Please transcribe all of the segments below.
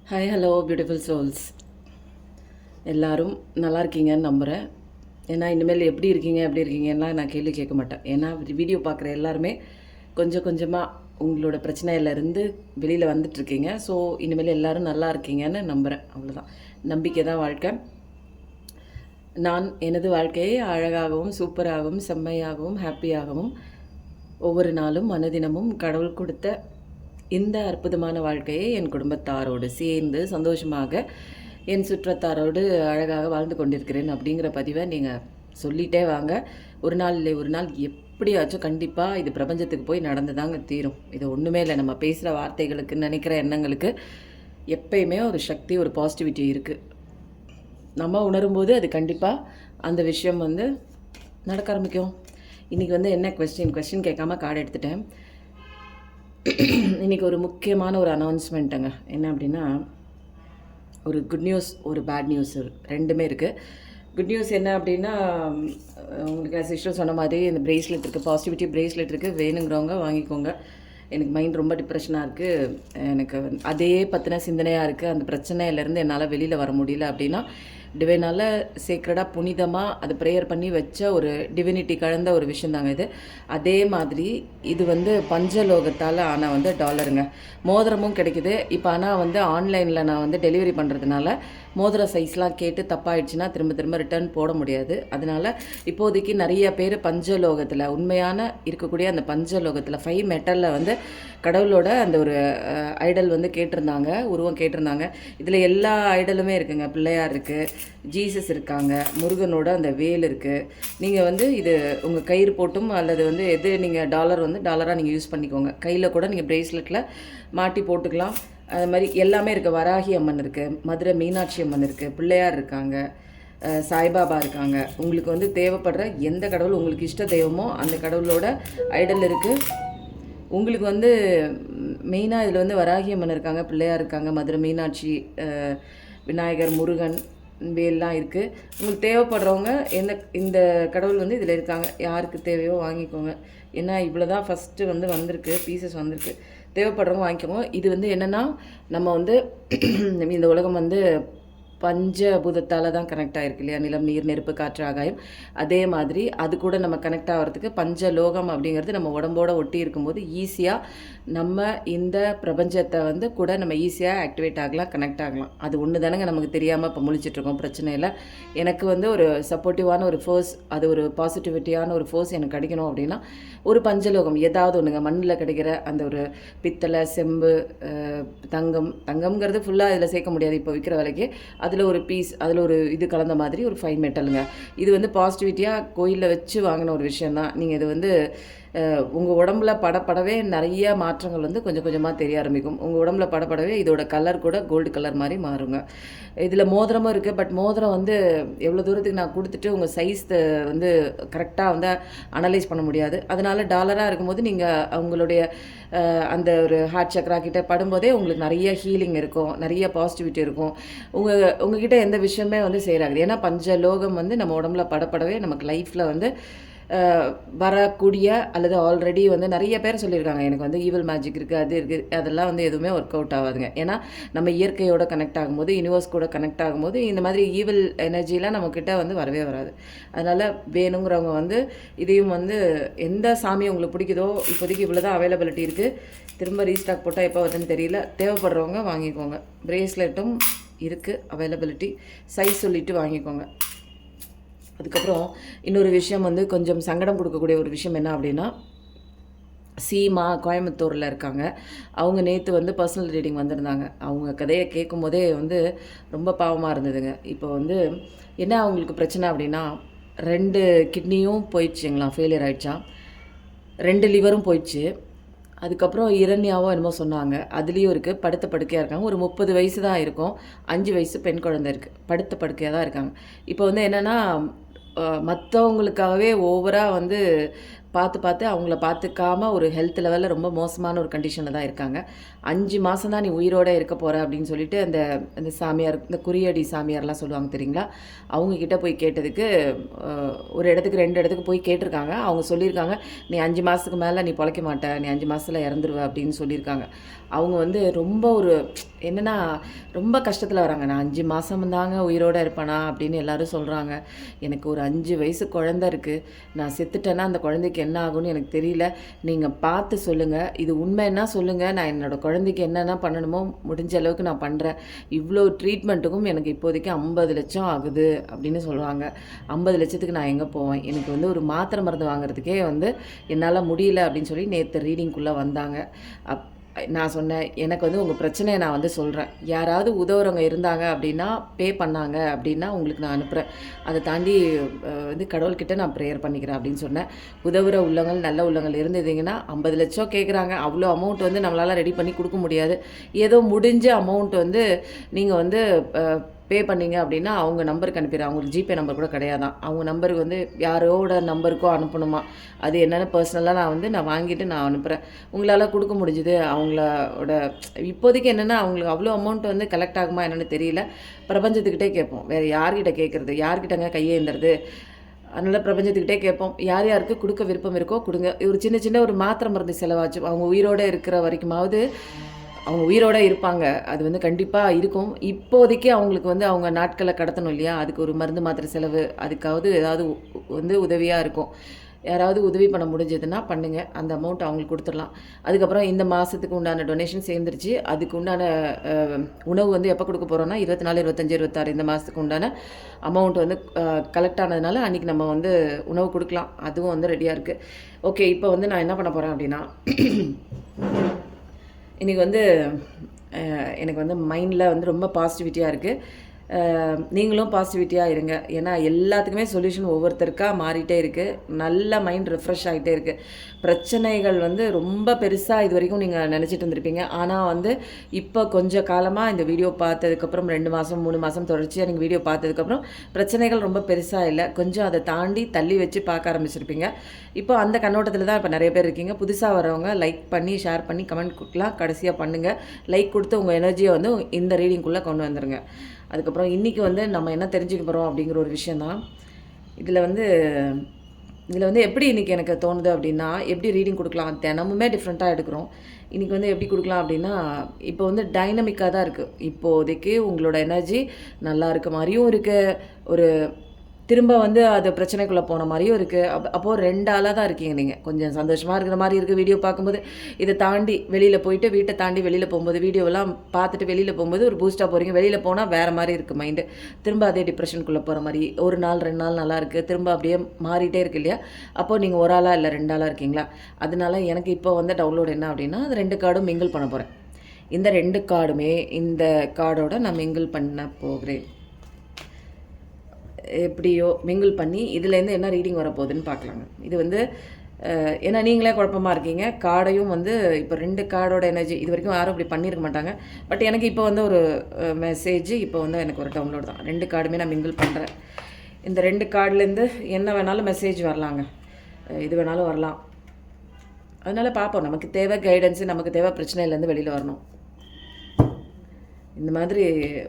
Hi hello beautiful souls. எல்லோரும் நல்லா இருக்கீங்கன்னு நம்புகிறேன். ஏன்னா இனிமேல் எப்படி இருக்கீங்கன்னா நான் கேள்வி கேட்க மாட்டேன். ஏன்னா வீடியோ பார்க்குற எல்லாருமே கொஞ்சம் கொஞ்சமாக உங்களோட பிரச்சனையிலேருந்து வெளியில் வந்துட்டுருக்கீங்க. ஸோ இனிமேல் எல்லோரும் நல்லா இருக்கீங்கன்னு நம்புகிறேன். அவ்வளோதான், நம்பிக்கை தான் வாழ்க்கை. நான் எனது வாழ்க்கையை அழகாகவும் சூப்பராகவும் செம்மையாகவும் ஹாப்பியாகவும் ஒவ்வொரு நாளும் மனதினமும் கடவுள் கொடுத்த இந்த அற்புதமான வாழ்க்கையை என் குடும்பத்தாரோடு சேர்ந்து சந்தோஷமாக என் சுற்றத்தாரோடு அழகாக வாழ்ந்து கொண்டிருக்கிறேன் அப்படிங்கிற பதிவை நீங்கள் சொல்லிகிட்டே வாங்க. ஒரு நாள் இல்லை ஒரு நாள் எப்படியாச்சும் கண்டிப்பாக இது பிரபஞ்சத்துக்கு போய் நடந்துதாங்க தீரும். இது ஒன்றுமே இல்லை, நம்ம பேசுகிற வார்த்தைகளுக்கு நினைக்கிற எண்ணங்களுக்கு எப்பயுமே ஒரு சக்தி, ஒரு பாசிட்டிவிட்டி இருக்குது. நம்ம உணரும்போது அது கண்டிப்பாக அந்த விஷயம் நடக்க ஆரம்பிக்கும். இன்றைக்கி என்ன கொஸ்டின் கேட்காம கார்டு எடுத்துட்டேன். இன்றைக்கி ஒரு முக்கியமான ஒரு அனௌன்ஸ்மெண்ட்டுங்க. என்ன அப்படின்னா, ஒரு குட் நியூஸ், ஒரு பேட் நியூஸ் ரெண்டுமே இருக்குது. குட் நியூஸ் என்ன அப்படின்னா, உங்களுக்கு சிஸ்டர் சொன்ன மாதிரி இந்த ப்ரேஸ்லெட் இருக்குது, பாசிட்டிவிட்டி ப்ரேஸ்லெட் இருக்குது. வேணுங்கிறவங்க வாங்கிக்கோங்க. எனக்கு மைண்ட் ரொம்ப டிப்ரெஷனாக இருக்குது, எனக்கு அதே பற்றின சிந்தனையாக இருக்குது, அந்த பிரச்சனையிலேருந்து என்னால் வெளியில் வர முடியல அப்படின்னா, டிவைனால் சீக்ரெட்டாக புனிதமாக அது ப்ரேயர் பண்ணி வச்ச ஒரு டிவினிட்டி கலந்த ஒரு விஷயம் தாங்க இது. அதே மாதிரி இது பஞ்சலோகத்தால் ஆன டாலருங்க. மோதிரமும் கிடைக்குது இப்போ. ஆனால் ஆன்லைனில் நான் டெலிவரி பண்ணுறதுனால மோதிர சைஸ்லாம் கேட்டு தப்பாயிடுச்சுன்னா திரும்ப திரும்ப ரிட்டர்ன் போட முடியாது. அதனால் இப்போதைக்கு நிறைய பேர் பஞ்சலோகத்தில் உண்மையான இருக்கக்கூடிய அந்த பஞ்சலோகத்தில் 5 மெட்டலில் கடவுளோட அந்த ஒரு ஐடல் கேட்டிருந்தாங்க, உருவம் கேட்டிருந்தாங்க. இதில் எல்லா ஐடலுமே இருக்குங்க. பிள்ளையார் இருக்குது, ஜீசஸ் இருக்காங்க, முருகனோட அந்த வேல் இருக்குது. நீங்கள் இது உங்கள் கயிறு போட்டும் அல்லது எது நீங்கள் டாலராக நீங்கள் யூஸ் பண்ணிக்கோங்க. கையில் கூட நீங்கள் ப்ரேஸ்லெட்டில் மாட்டி போட்டுக்கலாம். அது மாதிரி எல்லாமே இருக்குது. வராகி அம்மன் இருக்குது, மதுரை மீனாட்சி அம்மன் இருக்குது, பிள்ளையார் இருக்காங்க, சாய்பாபா இருக்காங்க. உங்களுக்கு தேவைப்படுற எந்த கடவுள் உங்களுக்கு இஷ்ட தெய்வமோ அந்த கடவுளோட ஐடல் இருக்குது. உங்களுக்கு மெயினாக இதில் வராகி அம்மன் இருக்காங்க, பிள்ளையார் இருக்காங்க, மதுரை மீனாட்சி, விநாயகர், முருகன், வேல்லாம் இருக்குது. உங்களுக்கு தேவைப்படுறவங்க இந்த கடவுள் இதில் இருக்காங்க. யாருக்கு தேவையோ வாங்கிக்கோங்க. ஏன்னா இவ்வளோ தான் ஃபஸ்ட்டு வந்திருக்கு, பீசஸ் வந்திருக்கு. தேவைப்படுறவங்க வாங்கிக்கோங்க. இது என்னென்னா, நம்ம இந்த உலகம் பஞ்சபூதத்தால் தான் கனெக்ட் ஆகிருக்கு இல்லையா? நிலம், நீர், நெருப்பு, காற்று, ஆகாயம். அதே மாதிரி அது கூட நம்ம கனெக்ட் ஆகிறதுக்கு பஞ்சலோகம் அப்படிங்கிறது நம்ம உடம்போட ஒட்டி இருக்கும்போது ஈஸியாக நம்ம இந்த பிரபஞ்சத்தை கூட நம்ம ஈஸியாக ஆக்டிவேட் ஆகலாம், கனெக்ட் ஆகலாம். அது ஒன்று தானங்க நமக்கு தெரியாமல் இப்போ முழிச்சிட்ருக்கோம். பிரச்சனையில் எனக்கு ஒரு சப்போர்ட்டிவான ஒரு ஃபோர்ஸ், அது ஒரு பாசிட்டிவிட்டியான ஒரு ஃபோர்ஸ் எனக்கு கிடைக்கணும் அப்படின்னா ஒரு பஞ்சலோகம் ஏதாவது ஒன்றுங்க. மண்ணில் கிடைக்கிற அந்த ஒரு பித்தளை, செம்பு, தங்கம்ங்கிறது ஃபுல்லாக இதில் சேர்க்க முடியாது இப்போ விற்கிற விலைக்கு. அதில் ஒரு பீஸ், அதில் ஒரு இது கலந்த மாதிரி ஒரு 5 மெட்டலுங்க. இது பாசிட்டிவிட்டியாக கோயிலில் வச்சு வாங்கின ஒரு விஷயந்தான். நீங்கள் இது உங்கள் உடம்புல படப்படவே நிறைய மாற்றங்கள் கொஞ்சம் கொஞ்சமாக தெரிய ஆரம்பிக்கும். உங்கள் உடம்புல படப்படவே இதோட கலர் கூட கோல்டு கலர் மாதிரி மாறுங்க. இதில் மோதிரமும் இருக்குது. பட் மோதிரம் எவ்வளோ தூரத்துக்கு நான் கொடுத்துட்டு உங்கள் சைஸ் கரெக்டாக அனலைஸ் பண்ண முடியாது. அதனால் டாலராக இருக்கும்போது நீங்கள் அவங்களுடைய அந்த ஒரு ஹார்ட் சக்கரா கிட்ட படும்போதே உங்களுக்கு நிறைய ஹீலிங் இருக்கும், நிறைய பாசிட்டிவிட்டி இருக்கும். உங்ககிட்ட எந்த விஷயமே சேராகுது. ஏன்னா பஞ்சலோகம் நம்ம உடம்புல படப்படவே நமக்கு லைஃப்பில் வரக்கூடிய அல்லது ஆல்ரெடி நிறைய பேர் சொல்லியிருக்காங்க, எனக்கு ஈவில் மேஜிக் இருக்குது, அது இருக்குது, அதெல்லாம் எதுவுமே ஒர்க் அவுட் ஆகாதுங்க. ஏன்னா நம்ம இயற்கையோட கனெக்ட் ஆகும்போது, யூனிவர்ஸ் கூட கனெக்ட் ஆகும்போது இந்த மாதிரி ஈவில் எனர்ஜிலாம் நம்மக்கிட்ட வரவே வராது. அதனால் வேணுங்கிறவங்க இதையும் எந்த சாமி உங்களுக்கு பிடிக்குதோ, இப்போதைக்கு இவ்வளோ தான் அவைலபிலிட்டி இருக்குது. திரும்ப ரீஸ்டாக் போட்டால் எப்போ வருதுன்னு தெரியல. தேவைப்படுறவங்க வாங்கிக்கோங்க. ப்ரேஸ்லெட்டும் இருக்குது அவைலபிலிட்டி. சைஸ் சொல்லிவிட்டு வாங்கிக்கோங்க. அதுக்கப்புறம் இன்னொரு விஷயம் கொஞ்சம் சங்கடம் கொடுக்கக்கூடிய ஒரு விஷயம் என்ன அப்படின்னா, சீமா கோயம்புத்தூரில் இருக்காங்க. அவங்க நேற்று பர்சனல் ரீடிங் வந்திருந்தாங்க. அவங்க கதையை கேட்கும் போதே ரொம்ப பாவமாக இருந்ததுங்க. இப்போ என்ன அவங்களுக்கு பிரச்சனை அப்படின்னா, 2 கிட்னியும் போயிடுச்சுங்களா, ஃபெயிலியர் ஆகிடுச்சா, 2 லிவரும் போயிடுச்சு. அதுக்கப்புறம் இரண்யாவோ என்னமோ சொன்னாங்க, அதுலேயும் இருக்குது. படுத்த படுக்கையாக இருக்காங்க. ஒரு 30 வயசு தான் இருக்கும். 5 வயசு பெண் குழந்தை இருக்குது. படுத்த படுக்கையாக தான் இருக்காங்க. இப்போ என்னென்னா, மற்றவங்களுக்காகவே ஓவராக பார்த்து அவங்கள பார்த்துக்காம ஒரு ஹெல்த் லெவலில் ரொம்ப மோசமான ஒரு கண்டிஷனில் தான் இருக்காங்க. 5 மாதம் தான் நீ உயிரோடு இருக்க போகிற அப்படின்னு சொல்லிட்டு அந்த அந்த சாமியார், இந்த குறியடி சாமியார்லாம் சொல்லுவாங்க தெரியுங்களா, அவங்கக்கிட்ட போய் கேட்டதுக்கு ஒரு இடத்துக்கு 2 இடத்துக்கு போய் கேட்டிருக்காங்க. அவங்க சொல்லியிருக்காங்க, நீ 5 மாதத்துக்கு மேலே நீ பொழைக்க மாட்ட, நீ 5 மாதத்தில் இறந்துருவ அப்படின்னு சொல்லியிருக்காங்க. அவங்க வந்து ரொம்ப ஒரு என்னென்னா ரொம்ப கஷ்டத்தில் வராங்க. நான் 5 மாதம் தாங்க உயிரோடு இருப்பேனா அப்படின்னு எல்லோரும் சொல்கிறாங்க. எனக்கு ஒரு 5 வயசு குழந்த இருக்குது. நான் செத்துட்டேன்னா அந்த குழந்தைக்கு என்ன ஆகும்னு எனக்கு தெரியல. நீங்கள் பார்த்து சொல்லுங்கள். இது உண்மைன்னா சொல்லுங்கள். நான் என்னோடய குழந்தைக்கு என்னென்ன பண்ணணுமோ முடிஞ்ச அளவுக்கு நான் பண்ணுறேன். இவ்வளோ ட்ரீட்மெண்ட்டுக்கும் எனக்கு இப்போதைக்கு 50 லட்சம் ஆகுது அப்படின்னு சொல்கிறாங்க. 50 லட்சத்துக்கு நான் எங்கே போவேன்? எனக்கு வந்து ஒரு மாத்திரை மருந்து வாங்குறதுக்கே வந்து என்னால் முடியல அப்படின்னு சொல்லி நேற்று ரீடிங்குள்ளே வந்தாங்க. நான் சொன்னேன், எனக்கு வந்து உங்கள் பிரச்சனையை நான் வந்து சொல்கிறேன். யாராவது உதவுறவங்க இருந்தாங்க அப்படின்னா, பே பண்ணாங்க அப்படின்னா உங்களுக்கு நான் அனுப்புகிறேன். அதை தாண்டி வந்து கடவுள்கிட்ட நான் ப்ரேயர் பண்ணிக்கிறேன் அப்படின்னு சொன்னேன். உதவுற உள்ளங்கள், நல்ல உள்ளங்கள் இருந்ததுங்கன்னா 50 லட்சம் கேட்குறாங்க. அவ்வளோ அமௌண்ட் வந்து நம்மளால் ரெடி பண்ணி கொடுக்க முடியாது. ஏதோ முடிஞ்ச அமௌண்ட் வந்து நீங்கள் வந்து பே பண்ணிங்க அப்படின்னா அவங்க நம்பருக்கு அனுப்பிடுறேன். அவங்களுக்கு ஜிபே நம்பர் கூட கிடையாதான். அவங்க நம்பருக்கு வந்து யாரோட நம்பருக்கோ அனுப்பணுமா. அது என்னென்னு பர்சனலாக நான் வாங்கிட்டு நான் அனுப்புகிறேன். உங்களால் கொடுக்க முடிஞ்சுது. அவங்களோட இப்போதைக்கு என்னென்னா அவங்களுக்கு அவ்வளோ அமௌண்ட் வந்து கலெக்ட் ஆகுமா என்னென்னு தெரியல. பிரபஞ்சத்துக்கிட்டே கேட்போம். வேறு யார்கிட்ட கேட்குறது? யார்கிட்டங்க கையேந்துறது? அதனால் பிரபஞ்சத்துக்கிட்டே கேட்போம். யார் யாருக்கு கொடுக்க விருப்பம் இருக்கோ கொடுங்க. ஒரு சின்ன சின்ன ஒரு மாத்திரை மருந்து செலவாச்சு. அவங்க உயிரோடு இருக்கிற வரைக்குமாவது அவங்க உயிரோடு இருப்பாங்க. அது வந்து கண்டிப்பாக இருக்கும். இப்போதைக்கு அவங்களுக்கு வந்து அவங்க நாட்களை கடத்தணும் இல்லையா? அதுக்கு ஒரு மருந்து மாத்திரை செலவு, அதுக்காவது ஏதாவது வந்து உதவியாக இருக்கும். யாராவது உதவி பண்ண முடிஞ்சதுன்னா பண்ணுங்கள். அந்த அமௌண்ட் அவங்களுக்கு கொடுத்துடலாம். அதுக்கப்புறம் இந்த மாதத்துக்கு உண்டான டொனேஷன் சேர்ந்துருச்சு. அதுக்கு உண்டான உணவு வந்து எப்போ கொடுக்க போகிறோன்னா 24, 25, 26 இந்த மாதத்துக்கு உண்டான அமௌண்ட் வந்து கலெக்ட் ஆனதுனால அன்றைக்கி நம்ம வந்து உணவு கொடுக்கலாம். அதுவும் வந்து ரெடியாக இருக்குது. ஓகே, இப்போ வந்து நான் என்ன பண்ண போகிறேன் அப்படின்னா இன்றைக்கி வந்து எனக்கு வந்து மைண்டில் வந்து ரொம்ப பாசிட்டிவிட்டியாக இருக்குது. நீங்களும் பாசிட்டிவிட்டியாக இருங்க. ஏன்னா எல்லாத்துக்குமே சொல்யூஷன் ஒவ்வொருத்தருக்காக மாறிட்டே இருக்குது. நல்ல மைண்ட் ரெஃப்ரெஷ் ஆகிட்டே இருக்குது. பிரச்சனைகள் வந்து ரொம்ப பெருசாக இது வரைக்கும் நீங்கள் நினச்சிட்டு இருந்திருப்பீங்க. ஆனால் வந்து இப்போ கொஞ்சம் காலமாக இந்த வீடியோ பார்த்ததுக்கப்புறம் 2 மாதம் 3 மாதம் தொடர்ச்சியாக நீங்கள் வீடியோ பார்த்ததுக்கப்புறம் பிரச்சனைகள் ரொம்ப பெருசாக இல்லை. கொஞ்சம் அதை தாண்டி தள்ளி வச்சு பார்க்க ஆரம்பிச்சிருப்பீங்க. இப்போ அந்த கண்ணோட்டத்தில் தான் இப்போ நிறைய பேர் இருக்கீங்க. புதுசாக வரவங்க லைக் பண்ணி, ஷேர் பண்ணி, கமெண்ட் கொடுக்கலாம். கடைசியாக பண்ணுங்கள். லைக் கொடுத்து உங்கள் எனர்ஜியை வந்து இந்த ரீடிங்குள்ளே கொண்டு வந்துடுங்க. அதுக்கப்புறம் இன்றைக்கி வந்து நம்ம என்ன தெரிஞ்சுக்க போகிறோம் அப்படிங்கிற ஒரு விஷயந்தான். இதில் வந்து எப்படி இன்றைக்கி எனக்கு தோணுது அப்படின்னா, எப்படி ரீடிங் கொடுக்கலாம், தினமுமே டிஃப்ரெண்ட்டாக எடுக்கிறோம். இன்றைக்கி வந்து எப்படி கொடுக்கலாம் அப்படின்னா, இப்போ வந்து டைனமிக்காக தான் இருக்குது. இப்போதைக்கு உங்களோட எனர்ஜி நல்லா இருக்க மாதிரியும் இருக்குது. ஒரு திரும்ப வந்து அது பிரச்சனைக்குள்ளே போன மாதிரியும் இருக்குது. அப்போது 2 ஆளாக தான் இருக்கீங்க நீங்கள். கொஞ்சம் சந்தோஷமாக இருக்கிற மாதிரி இருக்குது வீடியோ பார்க்கும்போது. இதை தாண்டி வெளியில் போயிட்டு வீட்டை தாண்டி வெளியில் போகும்போது வீடியோவெல்லாம் பார்த்துட்டு வெளியில் போகும்போது ஒரு பூஸ்ட்டாக போகிறீங்க. வெளியில் போனால் வேறு மாதிரி இருக்குது மைண்டு. திரும்ப அதே டிப்ரெஷனுக்குள்ளே போகிற மாதிரி. ஒரு நாள் 2 நாள் நல்லா இருக்குது, திரும்ப அப்படியே மாறிட்டே இருக்கு இல்லையா? அப்போது நீங்கள் ஒரு ஆளாக இல்லை 2 ஆளாக இருக்கீங்களா? அதனால எனக்கு இப்போ வந்து டவுன்லோட் என்ன அப்படின்னா, அது 2 கார்டும் மிங்கிள் பண்ண போகிறேன். இந்த 2 கார்டுமே இந்த கார்டோட நான் மிங்கிள் பண்ண போகிறேன். எப்படியோ மிங்கிள் பண்ணி இதுலேருந்து என்ன ரீடிங் வரப்போகுதுன்னு பார்க்கலாங்க. இது வந்து ஏன்னா நீங்களே குழப்பமாக இருக்கீங்க. கார்டையும் வந்து இப்போ 2 கார்டோட எனர்ஜி இது வரைக்கும் யாரும் அப்படி பண்ணியிருக்க மாட்டாங்க. பட் எனக்கு இப்போ வந்து ஒரு மெசேஜ் இப்போ வந்து எனக்கு ஒரு டவுன்லோட் தான். 2 கார்டுமே நான் மிங்கிள் பண்ணுறேன். இந்த 2 கார்டுலேருந்து என்ன வேணாலும் மெசேஜ் வரலாங்க. இது வேணாலும் வரலாம். அதனால் பார்ப்போம். நமக்கு தேவை கைடன்ஸு, நமக்கு தேவை பிரச்சனையிலேருந்து வெளியில் வரணும். இந்த மாதிரி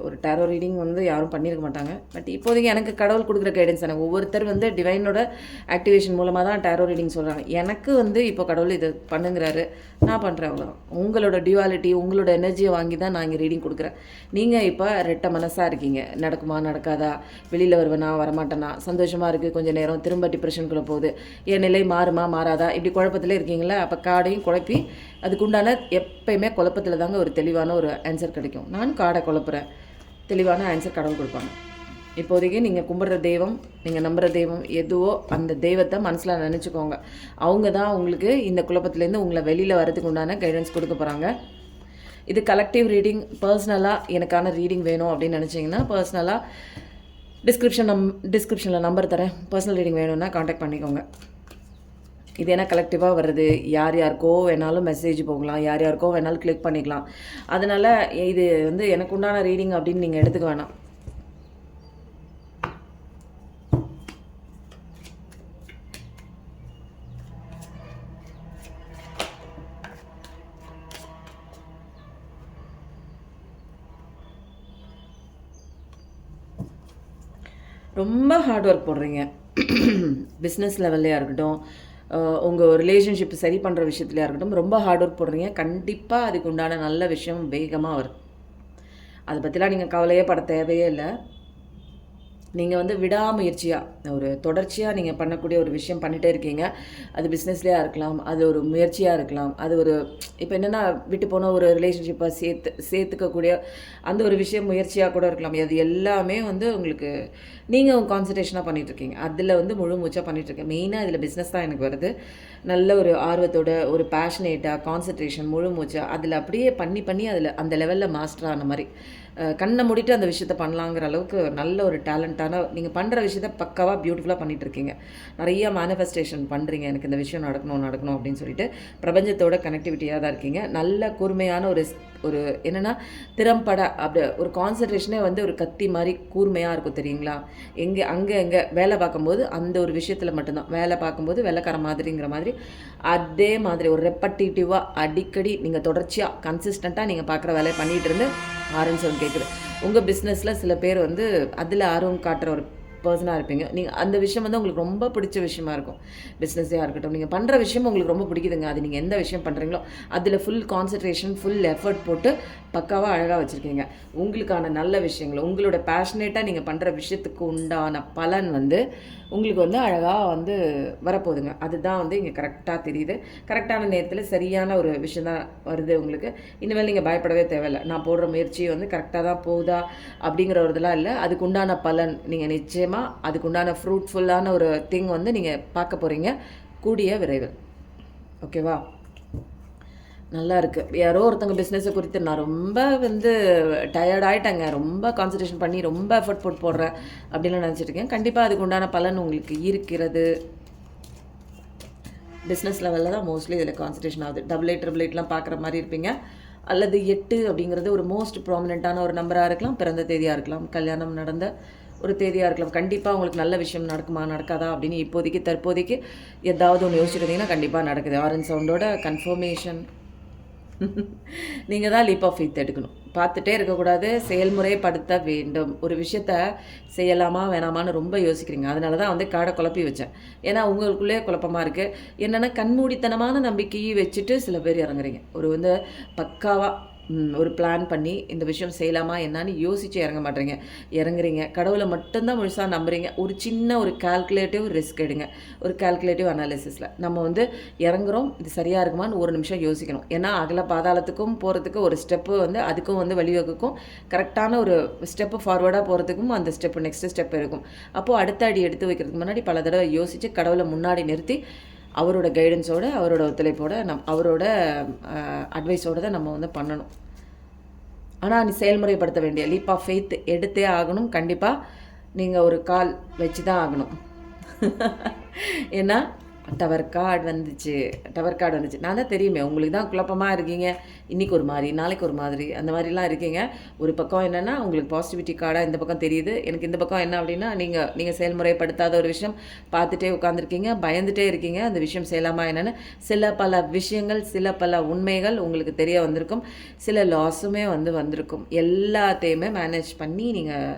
ஒரு டேரோ ரீடிங் வந்து யாரும் பண்ணியிருக்க மாட்டாங்க. பட் இப்போதைக்கு எனக்கு கடவுள் கொடுக்குற கைடன்ஸ் எனக்கு ஒவ்வொருத்தர் வந்து டிவைனோட ஆக்டிவேஷன் மூலமாக தான் டேரோ ரீடிங் சொல்கிறாங்க. எனக்கு வந்து இப்போ கடவுள் இது பண்ணுங்கிறாரு, நான் பண்ணுறேன். அவ்வளோதான். உங்களோட டியூவாலிட்டி, உங்களோட எனர்ஜியை வாங்கி தான் நான் இங்கே ரீடிங் கொடுக்குறேன். நீங்கள் இப்போ ரெட்டை மனசாக இருக்கீங்க. நடக்குமா நடக்காதா, வெளியில் வருவேனா வரமாட்டேனா, சந்தோஷமாக இருக்குது கொஞ்சம் நேரம், திரும்ப டிப்ரெஷனுக்குள்ளே போகுது, என் நிலை மாறுமா மாறாதா, இப்படி குழப்பத்தில் இருக்கீங்களா? அப்போ கார்டையும் குழப்பி அதுக்குண்டான எப்பயுமே குழப்பத்தில் தாங்க ஒரு தெளிவான ஒரு ஆன்சர் கிடைக்கும். நான் கார்டை குழப்புறேன், தெளிவான ஆன்சர் கடவுள் கொடுப்பாங்க. இப்போதைக்கு நீங்கள் கும்பிட்ற தெய்வம், நீங்கள் நம்புகிற தெய்வம் எதுவோ அந்த தெய்வத்தை மனசில் நினச்சிக்கோங்க. அவங்க தான் உங்களுக்கு இந்த குழப்பத்துலேருந்து உங்களை வெளியில் வரதுக்கு உண்டான கைடன்ஸ் கொடுக்க போகிறாங்க. இது கலெக்டிவ் ரீடிங். பர்சனலாக எனக்கான ரீடிங் வேணும் அப்படின்னு நினச்சிங்கன்னா பர்சனலாக டிஸ்கிரிப்ஷனில் நம்பர் தரேன். பர்சனல் ரீடிங் வேணும்னா காண்டாக்ட் பண்ணிக்கோங்க. இது என்ன கலெக்டிவாக வருது, யார் யாருக்கோ வேணாலும் மெசேஜ் போகலாம், யார் யாருக்கோ வேணாலும் கிளிக் பண்ணிக்கலாம். அதனால் இது வந்து எனக்கு உண்டான ரீடிங் அப்படின்னு நீங்கள் எடுத்துக்க வேணாம். ரொம்ப ஹார்ட் ஒர்க் போடுறீங்க. பிஸ்னஸ் லெவல்லையா இருக்கட்டும், உங்கள் ரிலேஷன்ஷிப் சரி பண்ணுற விஷயத்துலையா இருக்கட்டும், ரொம்ப ஹார்ட் ஒர்க் போடுறீங்க. கண்டிப்பாக அதுக்கு உண்டான நல்ல விஷயம் வேகமாக வருது. அதை பற்றிலாம் நீங்கள் கவலையே பட தேவையே இல்லை. நீங்கள் வந்து விடாமுயற்சியாக ஒரு தொடர்ச்சியாக நீங்கள் பண்ணக்கூடிய ஒரு விஷயம் பண்ணிகிட்டே இருக்கீங்க. அது பிஸ்னஸ்லேயா இருக்கலாம், அது ஒரு முயற்சியாக இருக்கலாம், அது ஒரு இப்போ என்னென்னா விட்டு போன ஒரு ரிலேஷன்ஷிப்பை சேர்த்துக்கக்கூடிய அந்த ஒரு விஷயம் முயற்சியாக கூட இருக்கலாம். அது எல்லாமே வந்து உங்களுக்கு நீங்கள் கான்சன்ட்ரேஷனாக பண்ணிகிட்ருக்கீங்க. அதில் வந்து முழு மூச்சாக பண்ணிகிட்ருக்கேன். மெயினாக இதில் பிஸ்னஸ் தான் எனக்கு வருது. நல்ல ஒரு ஆர்வத்தோட ஒரு பேஷனேட்டாக கான்சன்ட்ரேஷன் முழு மூச்சாக அதில் அப்படியே பண்ணி அதில் அந்த லெவலில் மாஸ்டர் ஆன மாதிரி கண்ணை மூடிட்டு அந்த விஷயத்த பண்ணலாங்கிற அளவுக்கு நல்ல ஒரு டேலண்ட்டான நீங்கள் பண்ணுற விஷயத்த பக்காவாக பியூட்டிஃபுல்லாக பண்ணிகிட்ருக்கீங்க. நிறைய மேனிஃபெஸ்டேஷன் பண்ணுறீங்க. எனக்கு இந்த விஷயம் நடக்கணும் அப்படின்னு சொல்லிட்டு பிரபஞ்சத்தோட கனெக்டிவிட்டியாக தான் இருக்கீங்க. நல்ல கூர்மையான ஒரு என்னென்னா திறம்பட அப்படி ஒரு கான்சன்ட்ரேஷனே வந்து ஒரு கத்தி மாதிரி கூர்மையாக இருக்கும் தெரியுங்களா? அங்கே வேலை பார்க்கும்போது அந்த ஒரு விஷயத்தில் மட்டும்தான் வேலை பார்க்கும்போது வேலைக்கார மாதிரிங்கிற மாதிரி அதே மாதிரி ஒரு ரெப்பட்டேட்டிவாக அடிக்கடி நீங்கள் தொடர்ச்சியாக கன்சிஸ்டண்ட்டாக நீங்கள் பார்க்குற வேலையை பண்ணிகிட்டு இருந்து ஆரஞ்சு கேட்குது. உங்கள் பிஸ்னஸில் சில பேர் வந்து அதில் ஆர்வம் காட்டுற ஒரு பர்சனாக இருப்பீங்க. நீங்கள் அந்த விஷயம் வந்து உங்களுக்கு ரொம்ப பிடிச்ச விஷயமா இருக்கும். பிஸ்னஸையாக இருக்கட்டும், நீங்கள் பண்ணுற விஷயம் உங்களுக்கு ரொம்ப பிடிக்குதுங்க. அது நீங்கள் எந்த விஷயம் பண்ணுறீங்களோ அதில் ஃபுல் கான்சன்ட்ரேஷன் ஃபுல் எஃபர்ட் போட்டு பக்காவாக அழகாக வச்சுருக்கீங்க. உங்களுக்கான நல்ல விஷயங்கள் உங்களோட பேஷனேட்டாக நீங்கள் பண்ணுற விஷயத்துக்கு உண்டான பலன் வந்து உங்களுக்கு வந்து அழகாக வந்து வரப்போகுதுங்க. அதுதான் வந்து இங்கே கரெக்டாக தெரியுது. கரெக்டான நேரத்தில் சரியான ஒரு விஷயம் தான் வருது உங்களுக்கு. இனிமேல் நீங்கள் பயப்படவே தேவையில்லை. நான் போடுற முயற்சி வந்து கரெக்டாக தான் போகுதா அப்படிங்கிற ஒரு இதெல்லாம் இல்லை. அதுக்கு உண்டான பலன் நீங்கள் நிச்சயமாக அதுக்கு உண்டான ஃப்ரூட்ஃபுல்லான ஒரு திங் வந்து நீங்கள் பார்க்க போகிறீங்க கூடிய விரைவில். ஓகேவா? நல்லா இருக்குது. யாரோ ஒருத்தங்க பிஸ்னஸை குறித்து நான் ரொம்ப வந்து டயர்ட் ஆகிட்டேங்க, ரொம்ப கான்சன்ட்ரேஷன் பண்ணி ரொம்ப எஃபர்ட் போடுறேன் அப்படின்லாம் நினச்சிட்ருக்கேன். கண்டிப்பாக அதுக்கு உண்டான பலன் உங்களுக்கு இருக்கிறது. பிஸ்னஸ் லெவலில் தான் மோஸ்ட்லி இதில் கான்சன்ட்ரேஷன் ஆகுது. 88 பார்க்குற மாதிரி இருப்பீங்க. அல்லது 8 அப்படிங்கிறது ஒரு மோஸ்ட் ப்ராமினெண்ட்டான ஒரு நம்பராக இருக்கலாம், பிறந்த தேதியாக இருக்கலாம், கல்யாணம் நடந்த ஒரு தேதியாக இருக்கலாம். கண்டிப்பாக உங்களுக்கு நல்ல விஷயம் நடக்குமா நடக்காதா அப்படின்னு தற்போதைக்கு ஏதாவது ஒன்று யோசிச்சுட்டு இருந்தீங்கன்னா கண்டிப்பாக நடக்குது. ஆரஞ்ச் சவுண்டோட கன்ஃபர்மேஷன். நீங்கள் தான் லீப் ஆஃப் ஃபெய்த் எடுக்கணும். பார்த்துட்டே இருக்கக்கூடாது, செயல்முறைப்படுத்த வேண்டும். ஒரு விஷயத்த செய்யலாமா வேணாமான்னு ரொம்ப யோசிக்கிறீங்க. அதனால தான் வந்து காடை குழப்பி வச்சேன். ஏன்னா உங்களுக்குள்ளே குழப்பமாக இருக்குது. என்னென்னா கண்மூடித்தனமான நம்பிக்கையை வச்சுட்டு சில பேர் இறங்குறீங்க. ஒரு வந்து பக்காவாக ஒரு பிளான் பண்ணி இந்த விஷயம் செய்யலாமா என்னான்னு யோசித்து இறங்க மாட்டேறீங்க. இறங்குறீங்க, கடவுளை மட்டும்தான் முழுசாக நம்புறீங்க. ஒரு சின்ன ஒரு கால்குலேட்டிவ் ரிஸ்க் எடுங்க. ஒரு கால்குலேட்டிவ் அனாலிசிஸில் நம்ம வந்து இறங்குறோம், இது சரியாக இருக்குமான்னு ஒரு நிமிஷம் யோசிக்கணும். ஏன்னா அகல பாதாளத்துக்கும் போகிறதுக்கு ஒரு ஸ்டெப்பு வந்து அதுக்கும் வந்து வழிவகுக்கும். கரெக்டான ஒரு ஸ்டெப்பு ஃபார்வர்டாக போகிறதுக்கும் அந்த ஸ்டெப்பு நெக்ஸ்ட் ஸ்டெப் இருக்கும். அப்போது அடுத்த அடி எடுத்து வைக்கிறதுக்கு முன்னாடி பல தடவை யோசித்து கடவுளை முன்னாடி நிறுத்தி அவரோட கைடன்ஸோடு அவரோட ஒத்துழைப்போடு அவரோட அட்வைஸோடு தான் நம்ம வந்து பண்ணணும். ஆனால் நீ செயல்முறைப்படுத்த வேண்டிய லீப் ஆஃப் ஃபெய்த் எடுத்தே ஆகணும். கண்டிப்பாக நீங்கள் ஒரு கால் வச்சு தான் ஆகணும். ஏன்னா டவர் கார்டு வந்துச்சு. நான் தான் தெரியுமே, உங்களுக்கு தான் குழப்பமாக இருக்கீங்க. இன்றைக்கி ஒரு மாதிரி, நாளைக்கு ஒரு மாதிரி, அந்த மாதிரிலாம் இருக்கீங்க. ஒரு பக்கம் என்னென்னா உங்களுக்கு பாசிட்டிவிட்டி கார்டாக இந்த பக்கம் தெரியுது. எனக்கு இந்த பக்கம் என்ன அப்படின்னா நீங்கள் செயல்முறைப்படுத்தாத ஒரு விஷயம் பார்த்துட்டே உட்காந்துருக்கீங்க, பயந்துகிட்டே இருக்கீங்க. அந்த விஷயம் செய்யலாமா என்னென்னு சில பல விஷயங்கள், சில பல உண்மைகள் உங்களுக்கு தெரிய வந்திருக்கும். சில லாஸுமே வந்திருக்கும். எல்லாத்தையுமே மேனேஜ் பண்ணி நீங்கள்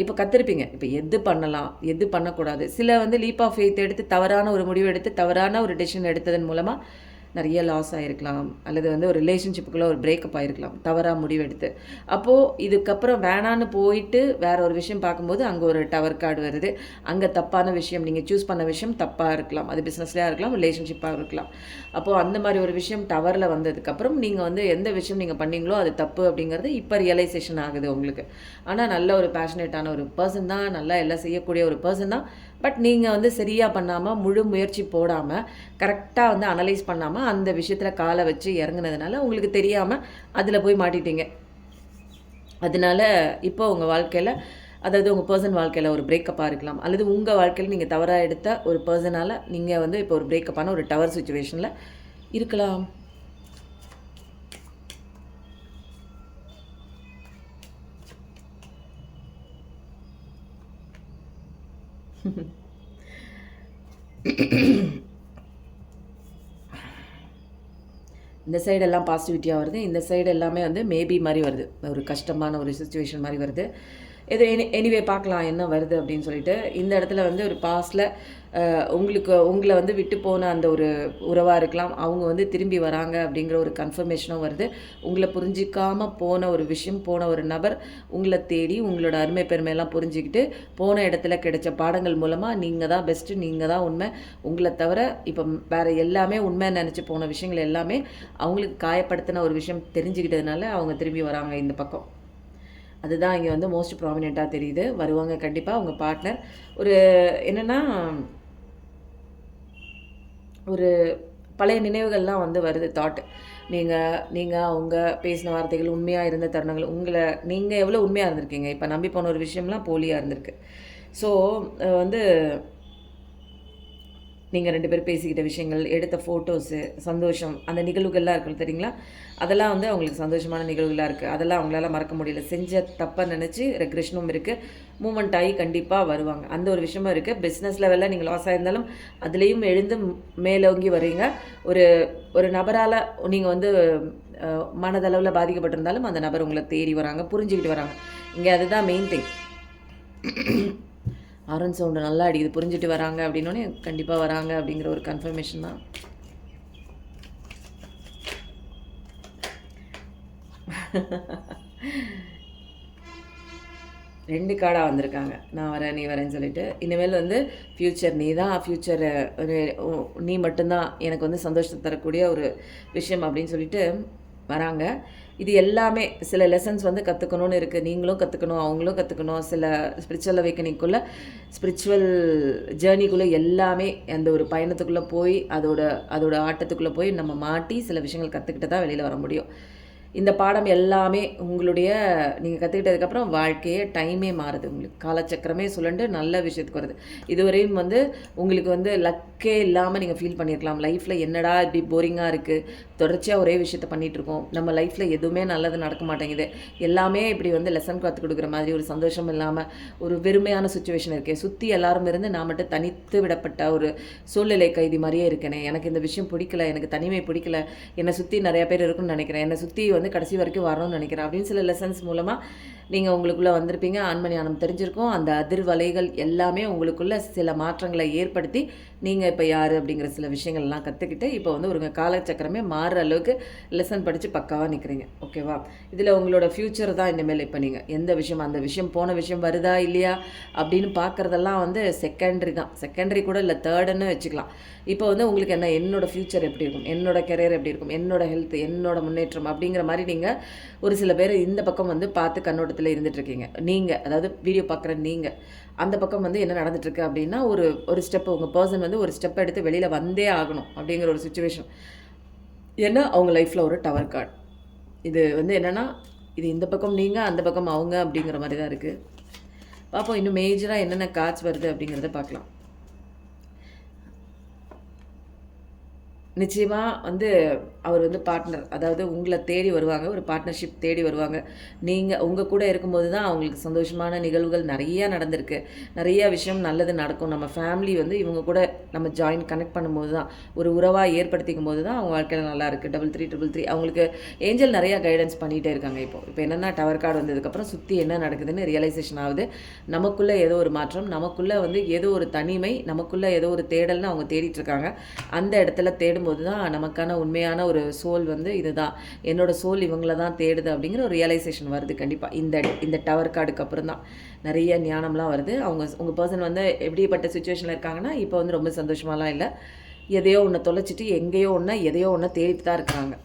இப்போ கற்றுருப்பீங்க. இப்போ எது பண்ணலாம், எது பண்ணக்கூடாது. சில வந்து லீப் ஆஃப் ஃபெய்த் எடுத்து தவறான ஒரு முடிவு எடுத்து தவறான ஒரு டெசிஷன் எடுத்ததன் மூலமாக நிறைய லாஸ் ஆகிருக்கலாம். அல்லது வந்து ஒரு ரிலேஷன்ஷிப்புக்குள்ளே ஒரு பிரேக்கப் ஆகிருக்கலாம் தவறாக முடிவெடுத்து. அப்போது இதுக்கப்புறம் வேணான்னு போயிட்டு வேறு ஒரு விஷயம் பார்க்கும்போது அங்கே ஒரு டவர் கார்டு வருது. அங்கே தப்பான விஷயம், நீங்கள் சூஸ் பண்ண விஷயம் தப்பாக இருக்கலாம். அது பிஸ்னஸ்லேயாக இருக்கலாம், ரிலேஷன்ஷிப்பாக இருக்கலாம். அப்போது அந்த மாதிரி ஒரு விஷயம் டவரில் வந்ததுக்கப்புறம் நீங்கள் வந்து எந்த விஷயம் நீங்கள் பண்ணீங்களோ அது தப்பு அப்படிங்கிறது இப்போ ரியலைசேஷன் ஆகுது உங்களுக்கு. ஆனால் நல்ல ஒரு பேஷனேட்டான ஒரு பர்சன் தான், நல்லா எல்லாம் செய்யக்கூடிய ஒரு பர்சன் தான். பட் நீங்கள் வந்து சரியாக பண்ணாமல், முழு முயற்சி போடாமல், கரெக்டாக வந்து அனலைஸ் பண்ணாமல் அந்த விஷயத்தில் காலை வச்சு இறங்குனதுனால உங்களுக்கு தெரியாமல் அதில் போய் மாட்டிட்டீங்க. அதனால இப்போ உங்கள் வாழ்க்கையில், அதாவது உங்கள் பர்சன் வாழ்க்கையில் ஒரு பிரேக்கப்பாக இருக்கலாம், அல்லது உங்கள் வாழ்க்கையில் நீங்கள் தவறாக எடுத்த ஒரு பர்சனால் நீங்கள் வந்து இப்போ ஒரு பிரேக்கப்பான ஒரு டவர் சுச்சுவேஷனில் இருக்கலாம். இந்த சைடெல்லாம் பாசிட்டிவிட்டியாக வருது. இந்த சைடு எல்லாமே வந்து மேபி மாதிரி வருது. ஒரு கஷ்டமான ஒரு சிச்சுவேஷன் மாதிரி வருது. ஏதோ எனிவே பார்க்கலாம் என்ன வருது அப்படின்னு சொல்லிட்டு. இந்த இடத்துல வந்து ஒரு பாஸ்டில் உங்களை வந்து விட்டு போன அந்த ஒரு உறவாக இருக்கலாம், அவங்க வந்து திரும்பி வராங்க அப்படிங்கிற ஒரு கன்ஃபர்மேஷனும் வருது. உங்களை புரிஞ்சிக்காமல் போன ஒரு விஷயம், போன ஒரு நபர் உங்களை தேடி உங்களோட அருமை பெருமையெல்லாம் புரிஞ்சுக்கிட்டு போன இடத்துல கிடைச்ச பாடங்கள் மூலமாக நீங்கள் தான் பெஸ்ட்டு, நீங்கள் தான் உண்மை, உங்களை தவிர இப்போ வேறு எல்லாமே உண்மைன்னு நினச்சி போன விஷயங்கள் எல்லாமே அவங்களுக்கு காயப்படுத்தின ஒரு விஷயம் தெரிஞ்சுக்கிட்டதுனால அவங்க திரும்பி வராங்க இந்த பக்கம். அதுதான் இங்கே வந்து மோஸ்ட் ப்ராமினெண்ட்டாக தெரியுது. வருவாங்க கண்டிப்பாக அவங்க பார்ட்னர். ஒரு என்னென்னா, ஒரு பழைய நினைவுகள்லாம் வந்து வருது தாட். நீங்கள் அவங்க பேசின வார்த்தைகள், உண்மையாக இருந்த தருணங்கள், நீங்கள் எவ்வளோ உண்மையாக இருந்திருக்கீங்க. இப்போ நம்பி போன ஒரு விஷயம்லாம் போலியாக இருந்திருக்கு. ஸோ வந்து நீங்கள் 2 பேரும் பேசிக்கிட்ட விஷயங்கள், எடுத்த ஃபோட்டோஸு, சந்தோஷம், அந்த நிகழ்வுகள்லாம் இருக்குது தெரியுங்களா? அதெல்லாம் வந்து அவங்களுக்கு சந்தோஷமான நிகழ்வுகளாக இருக்குது. அதெல்லாம் அவங்களால மறக்க முடியல. செஞ்ச தப்பை நினச்சி ரெக்ரெஷனும் இருக்குது. மூமெண்ட் ஆகி கண்டிப்பாக வருவாங்க. அந்த ஒரு விஷயமும் இருக்குது. பிஸ்னஸ் லெவலில் நீங்கள் லாஸ் ஆகிருந்தாலும் அதுலேயும் எழுந்து மேலோங்கி வரீங்க. ஒரு ஒரு நபரால் நீங்கள் வந்து மனதளவில் பாதிக்கப்பட்டிருந்தாலும் அந்த நபர் உங்களை தேடி வராங்க, புரிஞ்சுக்கிட்டு வராங்க. இங்கே அதுதான் மெயின் திங். ஆரன் சவுண்டு நல்லா அடிக்குது, புரிஞ்சுட்டு வராங்க அப்படின்னோடனே கண்டிப்பாக வராங்க அப்படிங்கிற ஒரு கன்ஃபர்மேஷன் தான். ரெண்டு கார்டாக வந்திருக்காங்க, நான் வரேன் நீ வரேன்னு சொல்லிட்டு. இனிமேல் வந்து ஃப்யூச்சர் நீ தான், ஃப்யூச்சர் நீ மட்டும்தான் எனக்கு வந்து சந்தோஷத்தை தரக்கூடிய ஒரு விஷயம் அப்படின்னு சொல்லிட்டு வராங்க. இது எல்லாமே சில லெசன்ஸ் வந்து கற்றுக்கணும்னு இருக்குது. நீங்களும் கற்றுக்கணும், அவங்களும் கற்றுக்கணும். சில ஸ்பிரிச்சுவல் அவேக்கனிங்குள்ளே, ஸ்பிரிச்சுவல் ஜேர்னிக்குள்ளே எல்லாமே அந்த ஒரு பயணத்துக்குள்ளே போய் அதோட ஆட்டத்துக்குள்ளே போய் நம்ம மாட்டி சில விஷயங்கள் கற்றுக்கிட்டு தான் வெளியில் வர முடியும். இந்த பாடம் எல்லாமே உங்களுடைய நீங்கள் கற்றுக்கிட்டதுக்கப்புறம் வாழ்க்கையே டைமே மாறுது. உங்களுக்கு காலச்சக்கரமே சுழண்டு நல்ல விஷயத்துக்கு வருது. இதுவரையும் வந்து உங்களுக்கு வந்து லக்கே இல்லாமல் நீங்கள் ஃபீல் பண்ணியிருக்கலாம். லைஃப்பில் என்னடா இப்படி போரிங்காக இருக்குது, தொடர்ச்சியாக ஒரே விஷயத்த பண்ணிகிட்ருக்கோம், நம்ம லைஃப்பில் எதுவுமே நல்லது நடக்க மாட்டேங்குது, எல்லாமே இப்படி வந்து லெசன் கற்றுக் கொடுக்குற மாதிரி ஒரு சந்தோஷம் இல்லாமல் ஒரு வெறுமையான சுச்சுவேஷன் இருக்கேன், சுற்றி எல்லாரும் இருந்து நான் மட்டும் தனித்து விடப்பட்ட ஒரு சூழ்நிலை கைதி மாதிரியே இருக்கேனே, எனக்கு இந்த விஷயம் பிடிக்கல, எனக்கு தனிமை பிடிக்கல, என்னை சுற்றி நிறையா பேர் இருக்குன்னு நினைக்கிறேன், என்னை சுற்றி வந்து கடைசி வரைக்கும் வரணும்னு நினைக்கிறேன் அப்படின்னு சில லெசன்ஸ் மூலமாக நீங்கள் உங்களுக்குள்ளே வந்திருப்பீங்க. ஆன்ம ஞானம் தெரிஞ்சிருக்கும். அந்த அதிர்வலைகள் எல்லாமே உங்களுக்குள்ளே சில மாற்றங்களை ஏற்படுத்தி நீங்கள் இப்போ யார் அப்படிங்கிற சில விஷயங்கள்லாம் கற்றுக்கிட்டு இப்போ வந்து ஒரு காலச்சக்கரமே மாறுற அளவுக்கு லெசன் படித்து பக்காவாக நிற்கிறீங்க. ஓகேவா? இதில் உங்களோட ஃப்யூச்சர் தான் இனிமேல். இப்போ நீங்கள் எந்த விஷயம், அந்த விஷயம் போன விஷயம் வருதா இல்லையா அப்படின்னு பார்க்குறதெல்லாம் வந்து செகண்டரி தான். செகண்டரி கூட இல்லை, தேர்டுன்னு வச்சுக்கலாம். இப்போ வந்து உங்களுக்கு என்ன, என்னோடய ஃப்யூச்சர் எப்படி இருக்கும், என்னோடய கெரியர் எப்படி இருக்கும், என்னோடய ஹெல்த், என்னோடய முன்னேற்றம் அப்படிங்கிற மாதிரி நீங்கள் ஒரு சில பேர் இந்த பக்கம் வந்து பார்த்து கண்ணோட்டத்தில் இருந்துகிட்ருக்கீங்க. நீங்கள் அதாவது வீடியோ பார்க்குற நீங்கள் அந்த பக்கம் வந்து என்ன நடந்துட்டுருக்கு அப்படின்னா ஒரு ஸ்டெப்பு உங்கள் பர்சன் வந்து ஒரு ஸ்டெப் எடுத்து வெளியில் வந்தே ஆகணும் அப்படிங்கிற ஒரு சுச்சுவேஷன். ஏன்னா அவங்க லைஃப்பில் ஒரு டவர் கார்டு. இது வந்து என்னென்னா, இது இந்த பக்கம் நீங்கள், அந்த பக்கம் அவங்க அப்படிங்கிற மாதிரி தான் இருக்குது. பார்ப்போம் இன்னும் மேஜராக என்னென்ன கார்ட்ஸ் வருது அப்படிங்கிறத பார்க்கலாம். நிச்சயமாக வந்து அவர் வந்து பார்ட்னர், அதாவது உங்களை தேடி வருவாங்க, ஒரு பார்ட்னர்ஷிப் தேடி வருவாங்க. நீங்கள் உங்கள் கூட இருக்கும்போது தான் அவங்களுக்கு சந்தோஷமான நிகழ்வுகள் நிறையா நடந்திருக்கு. நிறையா விஷயம் நல்லது நடக்கும். நம்ம ஃபேமிலி வந்து இவங்க கூட நம்ம கனெக்ட் பண்ணும்போது தான், ஒரு உறவாக ஏற்படுத்திக்கும் போது தான் அவங்க வாழ்க்கையில் நல்லாயிருக்கு. 3333 அவங்களுக்கு ஏஞ்சல் நிறையா கைடன்ஸ் பண்ணிகிட்டே இருக்காங்க. இப்போ என்னென்னா டவர் கார்டு வந்ததுக்கப்புறம் சுற்றி என்ன நடக்குதுன்னு ரியலைசேஷன் ஆகுது. நமக்குள்ளே ஏதோ ஒரு மாற்றம், நமக்குள்ளே வந்து ஏதோ ஒரு தனிமை, நமக்குள்ளே ஏதோ ஒரு தேடல்னு அவங்க தேடிட்டுருக்காங்க. அந்த இடத்துல தேடும்போது தான் நமக்கான உண்மையான ஒரு சோல் வந்து இதுதான், என்னோட சோல் இவங்கள தான் தேடுது அப்படிங்கிற ஒரு ரியலைசேஷன் வருது. கண்டிப்பாக இந்த டவர் கார்டுக்கு அப்புறம் தான் நிறைய ஞானம்லாம் வருது. உங்கள் பர்சன் வந்து எப்படிப்பட்ட சுச்சுவேஷனில் இருக்காங்கன்னா, இப்போ வந்து ரொம்ப சந்தோஷமாலாம் இல்லை, எதையோ ஒன்று தொலைச்சிட்டு எங்கேயோ எதையோ ஒன்று தேடிட்டு தான் இருக்கிறாங்க.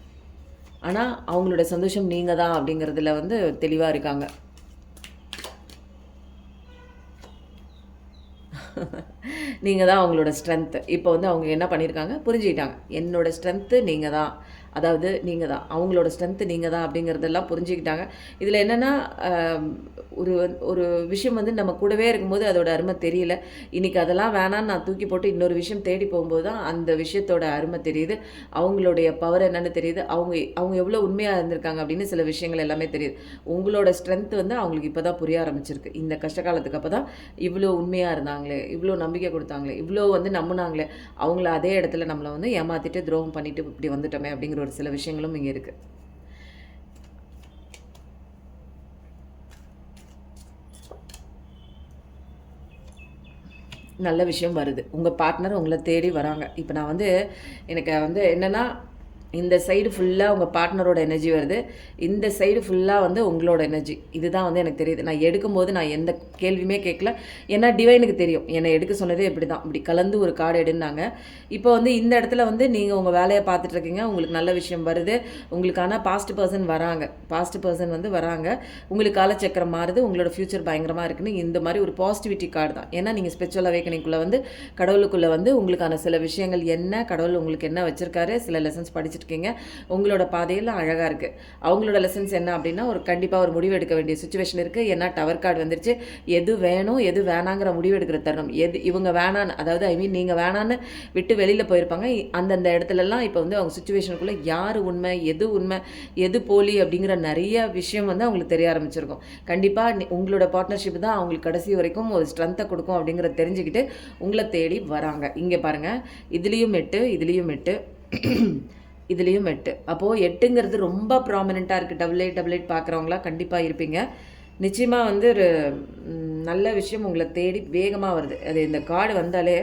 ஆனால் அவங்களோட சந்தோஷம் நீங்கள் தான் அப்படிங்கிறதுல வந்து தெளிவாக இருக்காங்க. நீங்கள் தான் அவங்களோட ஸ்ட்ரென்த்து. இப்போ வந்து அவங்க என்ன பண்ணியிருக்காங்க, புரிஞ்சுக்கிட்டாங்க. என்னோடய ஸ்ட்ரென்த்து நீங்கள் தான், அதாவது நீங்கள் தான், அவங்களோட ஸ்ட்ரென்த்து நீங்கள் தான் அப்படிங்கிறதெல்லாம் புரிஞ்சுக்கிட்டாங்க. இதில் என்னென்னா, ஒரு விஷயம் வந்து நம்ம கூடவே இருக்கும்போது அதோட அருமை தெரியல. இன்றைக்கி அதெல்லாம் வேணான்னு நான் தூக்கி போட்டு இன்னொரு விஷயம் தேடி போகும்போது தான் அந்த விஷயத்தோட அருமை தெரியுது. அவங்களுடைய பவர் என்னென்னு தெரியுது. அவங்க எவ்வளோ உண்மையாக இருந்திருக்காங்க அப்படின்னு சில விஷயங்கள் எல்லாமே தெரியுது. உங்களோட ஸ்ட்ரென்த் வந்து அவங்களுக்கு இப்போ தான் புரிய ஆரம்பிச்சிருக்கு. இந்த கஷ்டகாலத்துக்கு அப்போ தான் இவ்வளோ உண்மையாக இருந்தாங்களே, இவ்வளோ நம்பிக்கை கொடுத்தாங்களே, இவ்வளோ வந்து நம்பினாங்களே, அவங்கள அதே இடத்துல நம்மளை வந்து ஏமாற்றிட்டு துரோகம் பண்ணிவிட்டு இப்படி வந்துட்டோமே அப்படிங்கிற ஒரு சில விஷயங்களும் இங்கே இருக்குது. நல்ல விஷயம் வருது. உங்கள் பார்ட்னர் உங்களை தேடி வராங்க. இப்போ நான் வந்து எனக்கு வந்து என்னென்னா, இந்த சைடு ஃபுல்லாக உங்கள் பார்ட்னரோட எனர்ஜி வருது. இந்த சைடு ஃபுல்லாக வந்து உங்களோட எனர்ஜி. இதுதான் வந்து எனக்கு தெரியுது. நான் எடுக்கும்போது நான் எந்த கேள்வியுமே கேட்கல. ஏன்னா டிவைனுக்கு தெரியும். என்னை எடுக்க சொன்னதே இப்படி தான். இப்படி கலந்து ஒரு கார்டு எடுன்னாங்க. இப்போ வந்து இந்த இடத்துல வந்து நீங்கள் உங்கள் வேலையை பார்த்துட்ருக்கீங்க. உங்களுக்கு நல்ல விஷயம் வருது. உங்களுக்கான பாஸ்ட் பர்சன் வராங்க. பாஸ்ட் பர்சன் வந்து வராங்க. உங்களுக்கு காலச்சக்கரம் மாறுது. உங்களோட ஃப்யூச்சர் பயங்கரமாக இருக்குன்னு இந்த மாதிரி ஒரு பாசிட்டிவிட்டி கார்டு தான். ஏன்னா நீங்கள் ஸ்பிரிச்சுவல் அவேக்கனிங்குள்ளே வந்து கடவுளுக்குள்ளே வந்து உங்களுக்கான சில விஷயங்கள் என்ன, கடவுள் உங்களுக்கு என்ன வச்சுருக்காரு, சில லெசன்ஸ் படிச்சுட்டு இருக்கீங்க. உங்களோட பாதையில் அழகாக இருக்குது. அவங்களோட லெசன்ஸ் என்ன அப்படின்னா, ஒரு கண்டிப்பாக ஒரு முடிவு எடுக்க வேண்டிய சுச்சுவேஷன் இருக்குது. ஏன்னா டவர் கார்டு வந்துருச்சு. எது வேணும் எது வேணாங்கிற முடிவு எடுக்கிற தருணம். எது இவங்க வேணான்னு, அதாவது நீங்கள் வேணான்னு விட்டு வெளியில் போயிருப்பாங்க. அந்தந்த இடத்துலலாம் இப்போ வந்து அவங்க சுச்சுவேஷனுக்குள்ளே யார் உண்மை எது போலி அப்படிங்கிற நிறைய விஷயம் வந்து அவங்களுக்கு தெரிய ஆரம்பிச்சிருக்கும். கண்டிப்பாக உங்களோட பார்ட்னர்ஷிப் தான் அவங்களுக்கு கடைசி வரைக்கும் ஒரு ஸ்ட்ரென்த்தை கொடுக்கும் அப்படிங்கிறத தெரிஞ்சுக்கிட்டு உங்களை தேடி வராங்க. இங்கே பாருங்கள், இதுலேயும் 8 இதுலேயும் 8 இதுலேயும் 8. அப்போது 8ங்கிறது ரொம்ப ப்ராமினெண்ட்டாக இருக்குது. 8888 பார்க்குறவங்களாம் கண்டிப்பாக இருப்பீங்க. நிச்சயமாக வந்து ஒரு நல்ல விஷயம் உங்களை தேடி வேகமாக வருது. அது இந்த கார்டு வந்தாலே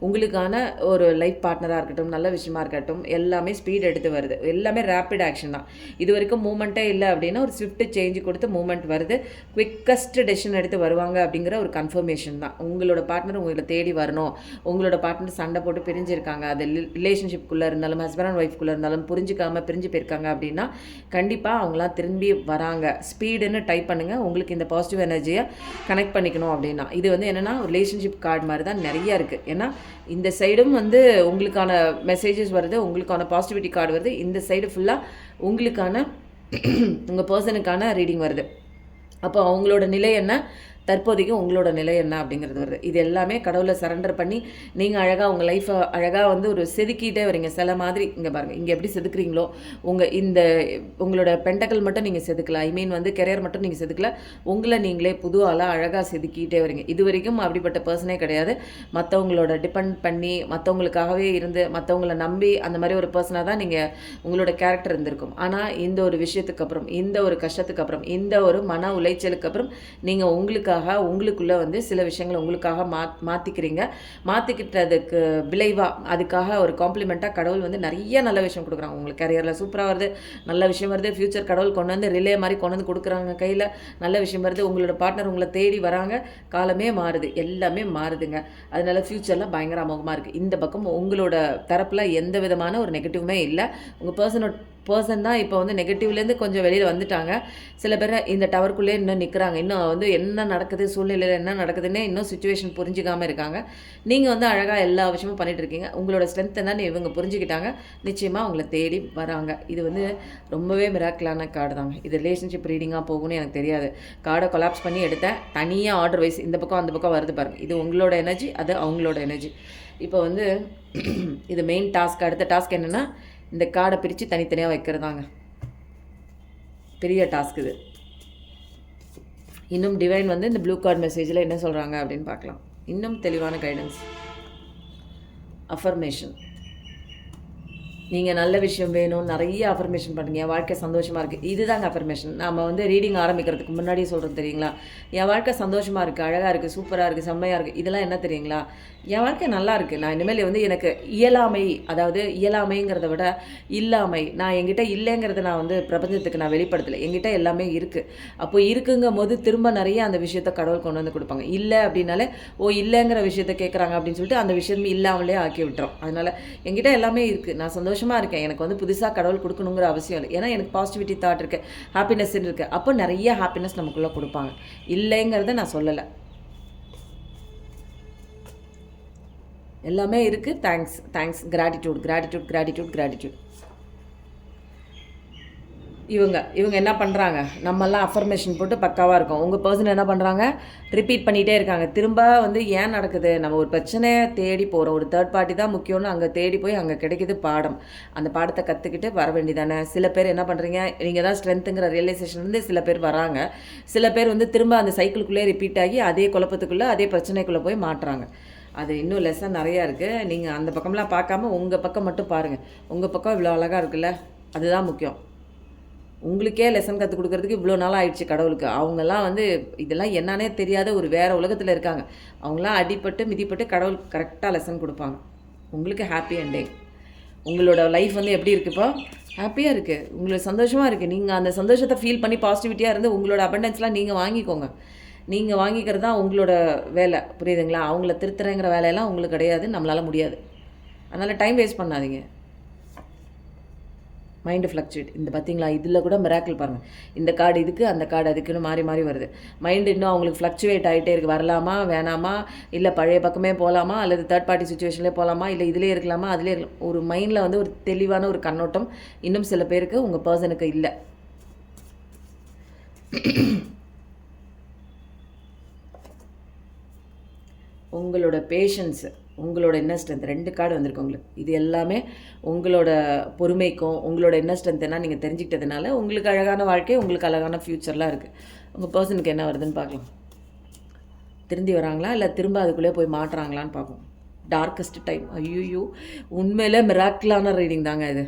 உங்களுக்கான ஒரு லைஃப் பார்ட்னராக இருக்கட்டும், நல்ல விஷயமா இருக்கட்டும், எல்லாமே ஸ்பீட் எடுத்து வருது. எல்லாமே ரேப்பிட் ஆக்ஷன் தான். இது வரைக்கும் மூமெண்ட்டே இல்லை அப்படின்னா ஒரு ஸ்விஃப்ட் சேஞ்சு கொடுத்து மூமெண்ட் வருது. குவிக்கஸ்ட் டெசிஷன் எடுத்து வருவாங்க அப்படிங்கிற ஒரு கன்ஃபர்மேஷன் தான். உங்களோட பார்ட்னர் உங்களை தேடி வரணும். உங்களோட பார்ட்னர் சண்டை போட்டு பிரிஞ்சிருக்காங்க, அது ரிலேஷன்ஷிப்குள்ளே இருந்தாலும் ஹஸ்பண்ட் அண்ட் ஒய்ஃப்குள்ளே இருந்தாலும் புரிஞ்சிக்காமல் பிரிஞ்சு போயிருக்காங்க அப்படின்னா கண்டிப்பாக அவங்களாம் திரும்பி வராங்க. ஸ்பீடுன்னு டைப் பண்ணுங்கள். உங்களுக்கு இந்த பாசிட்டிவ் எனர்ஜியை கனெக்ட் பண்ணிக்கணும் அப்படின்னா இது வந்து என்னென்னா ரிலேஷன்ஷிப் கார்டு மாதிரி தான் நிறையா இருக்குது. ஏன்னா இந்த சைடும் வந்து உங்களுக்கான மெசேஜஸ் வருது, உங்களுக்கான பாசிட்டிவிட்டி கார்டு வருது. இந்த சைடு ஃபுல்லாக உங்களுக்கான உங்கள் பர்சனுக்கான ரீடிங் வருது. அப்போ அவங்களோட நிலை என்ன, தற்போதைக்கு உங்களோட நிலை என்ன அப்படிங்கிறது வருது. இது எல்லாமே கடவுளை சரண்டர் பண்ணி நீங்கள் அழகாக உங்கள் லைஃப்பை அழகாக வந்து ஒரு செதுக்கிட்டே வரீங்க. சில மாதிரி இங்கே பாருங்கள், இங்கே எப்படி செதுக்குறீங்களோ உங்களோட பெண்டக்கல் மட்டும் நீங்கள் செதுக்கல, வந்து கெரியர் மட்டும் நீங்கள் செதுக்கல, உங்களை நீங்களே புது ஆளாக அழகாக செதுக்கிட்டே வரீங்க. இது வரைக்கும் அப்படிப்பட்ட பர்சனே கிடையாது. மற்றவங்களோட டிபெண்ட் பண்ணி மற்றவங்களுக்காகவே இருந்து மற்றவங்கள நம்பி அந்த மாதிரி ஒரு பர்சனாக தான் நீங்கள் உங்களோட கேரக்டர் இருந்திருக்கும். ஆனால் இந்த ஒரு விஷயத்துக்கு அப்புறம், இந்த ஒரு கஷ்டத்துக்கு அப்புறம், இந்த ஒரு மன உளைச்சலுக்கு அப்புறம் நீங்கள் உங்களுக்குள்ளே வந்து சில விஷயங்களை உங்களுக்காக மாற்றிக்கிட்டதுக்கு விளைவாக அதுக்காக ஒரு காம்ப்ளிமெண்ட்டாக கடவுள் வந்து நிறைய நல்ல விஷயம் கொடுக்குறாங்க. உங்களுக்கு கரியரில் சூப்பராக வருது, நல்ல விஷயம் வருது. ஃப்யூச்சர் கடவுள் கொண்டு வந்து ரிலே மாதிரி கொண்டு வந்து கொடுக்குறாங்க கையில், நல்ல விஷயம் வருது. உங்களோட பார்ட்னர் உங்களை தேடி வராங்க. காலமே மாறுது, எல்லாமே மாறுதுங்க. அதனால ஃப்யூச்சரில் பயங்கர அமோகமாக இருக்குது. இந்த பக்கம் உங்களோட தரப்பில் எந்த விதமான ஒரு நெகட்டிவுமே இல்லை. உங்கள் பர்சன் தான் இப்போ வந்து நெகட்டிவ்லேருந்து கொஞ்சம் வெளியில் வந்துட்டாங்க. சில பேர் இந்த டவருக்குள்ளே இன்னும் நிற்கிறாங்க. இன்னும் வந்து என்ன நடக்குது, சூழ்நிலையில் என்ன நடக்குதுன்னே இன்னும் சுச்சுவேஷன் புரிஞ்சிக்காமல் இருக்காங்க. நீங்கள் வந்து அழகாக எல்லா விஷயமும் பண்ணிகிட்டு இருக்கீங்க. உங்களோட ஸ்ட்ரென்த் என்னன்னு இவங்க புரிஞ்சுக்கிட்டாங்க. நிச்சயமாக உங்களை தேடி வராங்க. இது வந்து ரொம்பவே மிராக்கிளான கார்டு தாங்க. இது ரிலேஷன்ஷிப் ரீடிங்காக போகும்னு எனக்கு தெரியாது. கார்டை கொலாப்ஸ் பண்ணி எடுத்தேன். தனியாக ஆர்டர் வைஸ் இந்த பக்கம் அந்த பக்கம் வருது பாருங்கள். இது உங்களோட எனர்ஜி, அது அவங்களோட எனர்ஜி. இப்போ வந்து இது மெயின் டாஸ்க். அடுத்த டாஸ்க் என்னென்னா இந்த கார்டை பிரித்து தனித்தனியாக வைக்கிறதாங்க. பெரிய டாஸ்க் இது. இன்னும் டிவைன் வந்து இந்த ப்ளூ கார்டு மெசேஜில் என்ன சொல்கிறாங்க அப்படின்னு பார்க்கலாம். இன்னும் தெளிவான கைடன்ஸ். அஃபர்மேஷன். நீங்கள் நல்ல விஷயம் வேணும், நிறைய அஃபர்மேஷன் பண்ணுங்க. என் வாழ்க்கை சந்தோஷமாக இருக்குது, இதுதாங்க அஃபர்மேஷன். நம்ம வந்து ரீடிங் ஆரம்பிக்கிறதுக்கு முன்னாடியே சொல்கிறோம் தெரியுங்களா, என் வாழ்க்கை சந்தோஷமாக இருக்குது, அழகாக இருக்குது, சூப்பராக இருக்குது, செம்மையாக இருக்குது. இதெல்லாம் என்ன தெரியுங்களா, என் வாழ்க்கை நல்லா இருக்குது. நான் இனிமேல் வந்து எனக்கு இயலாமை, அதாவது இயலாமைங்கிறத விட இல்லாமை, நான் என்கிட்ட இல்லைங்கிறத நான் வந்து பிரபஞ்சத்துக்கு நான் வெளிப்படுத்தலை. என்கிட்ட எல்லாமே இருக்குது. அப்போ இருக்குங்கும் போது திரும்ப நிறைய அந்த விஷயத்த கடவுள் கொண்டு வந்து கொடுப்பாங்க. இல்லை அப்படின்னாலே இல்லைங்கிற விஷயத்த கேட்குறாங்க அப்படின்னு சொல்லிட்டு அந்த விஷயமே இல்லாமலே ஆக்கி விட்டுறோம். அதனால் என்கிட்ட எல்லாமே இருக்குது, நான் சந்தோஷமாக இருக்கேன், எனக்கு வந்து புதுசாக கடவுள் கொடுக்கணுங்கிற அவசியம் இல்லை. ஏன்னா எனக்கு பாசிட்டிவிட்டி தாட் இருக்குது, ஹாப்பினஸ் இருக்குது. அப்போ நிறைய ஹாப்பினஸ் நமக்குள்ளே கொடுப்பாங்க. இல்லைங்கிறத நான் சொல்லலை, எல்லாமே இருக்குது. Thanks, gratitude. இவங்க என்ன பண்ணுறாங்க, நம்மெல்லாம் அஃபர்மேஷன் போட்டு பக்காவாக இருக்கும். உங்கள் பர்சன் என்ன பண்ணுறாங்க, ரிப்பீட் பண்ணிகிட்டே இருக்காங்க. திரும்ப வந்து ஏன் நடக்குது, நம்ம ஒரு பிரச்சனையை தேடி போகிறோம், ஒரு தேர்ட் பார்ட்டி தான் முக்கியம்னு அங்கே தேடி போய் அங்கே கிடைக்கிது பாடம். அந்த பாடத்தை கற்றுக்கிட்டு வர வேண்டியதானே. சில பேர் என்ன பண்ணுறீங்க, நீங்கள் தான் ஸ்ட்ரென்த்துங்கிற ரியலைசேஷன் வந்து சில பேர் வராங்க. சில பேர் வந்து திரும்ப அந்த சைக்கிளுக்குள்ளே ரிப்பீட் ஆகி அதே குழப்பத்துக்குள்ளே அதே பிரச்சனைக்குள்ளே போய் மாட்டுறாங்க. அது இன்னும் லெசன் நிறையா இருக்குது. நீங்கள் அந்த பக்கம்லாம் பார்க்காம உங்கள் பக்கம் மட்டும் பாருங்கள். உங்கள் பக்கம் இவ்வளோ அழகாக இருக்குல்ல, அதுதான் முக்கியம். உங்களுக்கே லெசன் கற்றுக் கொடுக்குறதுக்கு இவ்வளோ நாள் ஆயிடுச்சு கடவுளுக்கு. அவங்கெல்லாம் வந்து இதெல்லாம் என்னன்னே தெரியாத ஒரு வேறு உலகத்தில் இருக்காங்க. அவங்களாம் அடிப்பட்டு மிதிப்பட்டு கடவுள் கரெக்டாக லெசன் கொடுப்பாங்க. உங்களுக்கு ஹாப்பி எண்டிங். உங்களோட லைஃப் வந்து எப்படி இருக்குப்பா? ஹாப்பியாக இருக்குது, உங்களுக்கு சந்தோஷமாக இருக்குது. நீங்கள் அந்த சந்தோஷத்தை ஃபீல் பண்ணி பாசிட்டிவிட்டியாக இருந்து உங்களோட அபண்டன்ஸ்லாம் நீங்கள் வாங்கிக்கோங்க. நீங்கள் வாங்கிக்கிறது தான் உங்களோட வேலை, புரியுதுங்களா? அவங்கள திருத்துறேங்கிற வேலையெல்லாம் உங்களுக்கு கிடையாது, நம்மளால் முடியாது. அதனால் டைம் வேஸ்ட் பண்ணாதீங்க. Mind fluctuate. இந்த பார்த்தீங்களா, இதில் கூட மிராக்கிள் பாருங்கள். இந்த கார்டு இதுக்கு, அந்த கார்டு அதுக்குன்னு மாறி மாறி வருது. மைண்டு இன்னும் அவங்களுக்கு ஃப்ளக்சுவேட் ஆகிட்டே இருக்குது. வரலாமா வேணாமா, இல்லை பழைய பக்கமே போகலாமா, அல்லது தேர்ட் பார்ட்டி சுச்சுவேஷன்லேயே போகலாமா, இல்லை இதிலே இருக்கலாமா, அதிலே இருக்கலாம். ஒரு மைண்டில் வந்து ஒரு தெளிவான ஒரு கண்ணோட்டம் இன்னும் சில பேருக்கு உங்கள் பர்சனுக்கு இல்லை. உங்களோட பேஷன்ஸு, உங்களோட இன்னர் ஸ்ட்ரென்த், 2 கார்டு வந்திருக்கு உங்களுக்கு. இது எல்லாமே உங்களோட பொறுமைக்கும் உங்களோட இன்னர் ஸ்ட்ரென்த் என்ன நீங்கள் தெரிஞ்சுக்கிட்டதுனால உங்களுக்கு அழகான வாழ்க்கை, உங்களுக்கு அழகான ஃப்யூச்சர்லாம் இருக்குது. உங்கள் பர்சனுக்கு என்ன வருதுன்னு பார்க்கலாம். திருந்தி வராங்களா இல்லை திரும்ப அதுக்குள்ளே போய் மாட்டுறாங்களான்னு பார்ப்போம். Darkest time. ஐயோ, உண்மையிலே மிராக்கிளான ரீடிங் தாங்க இது.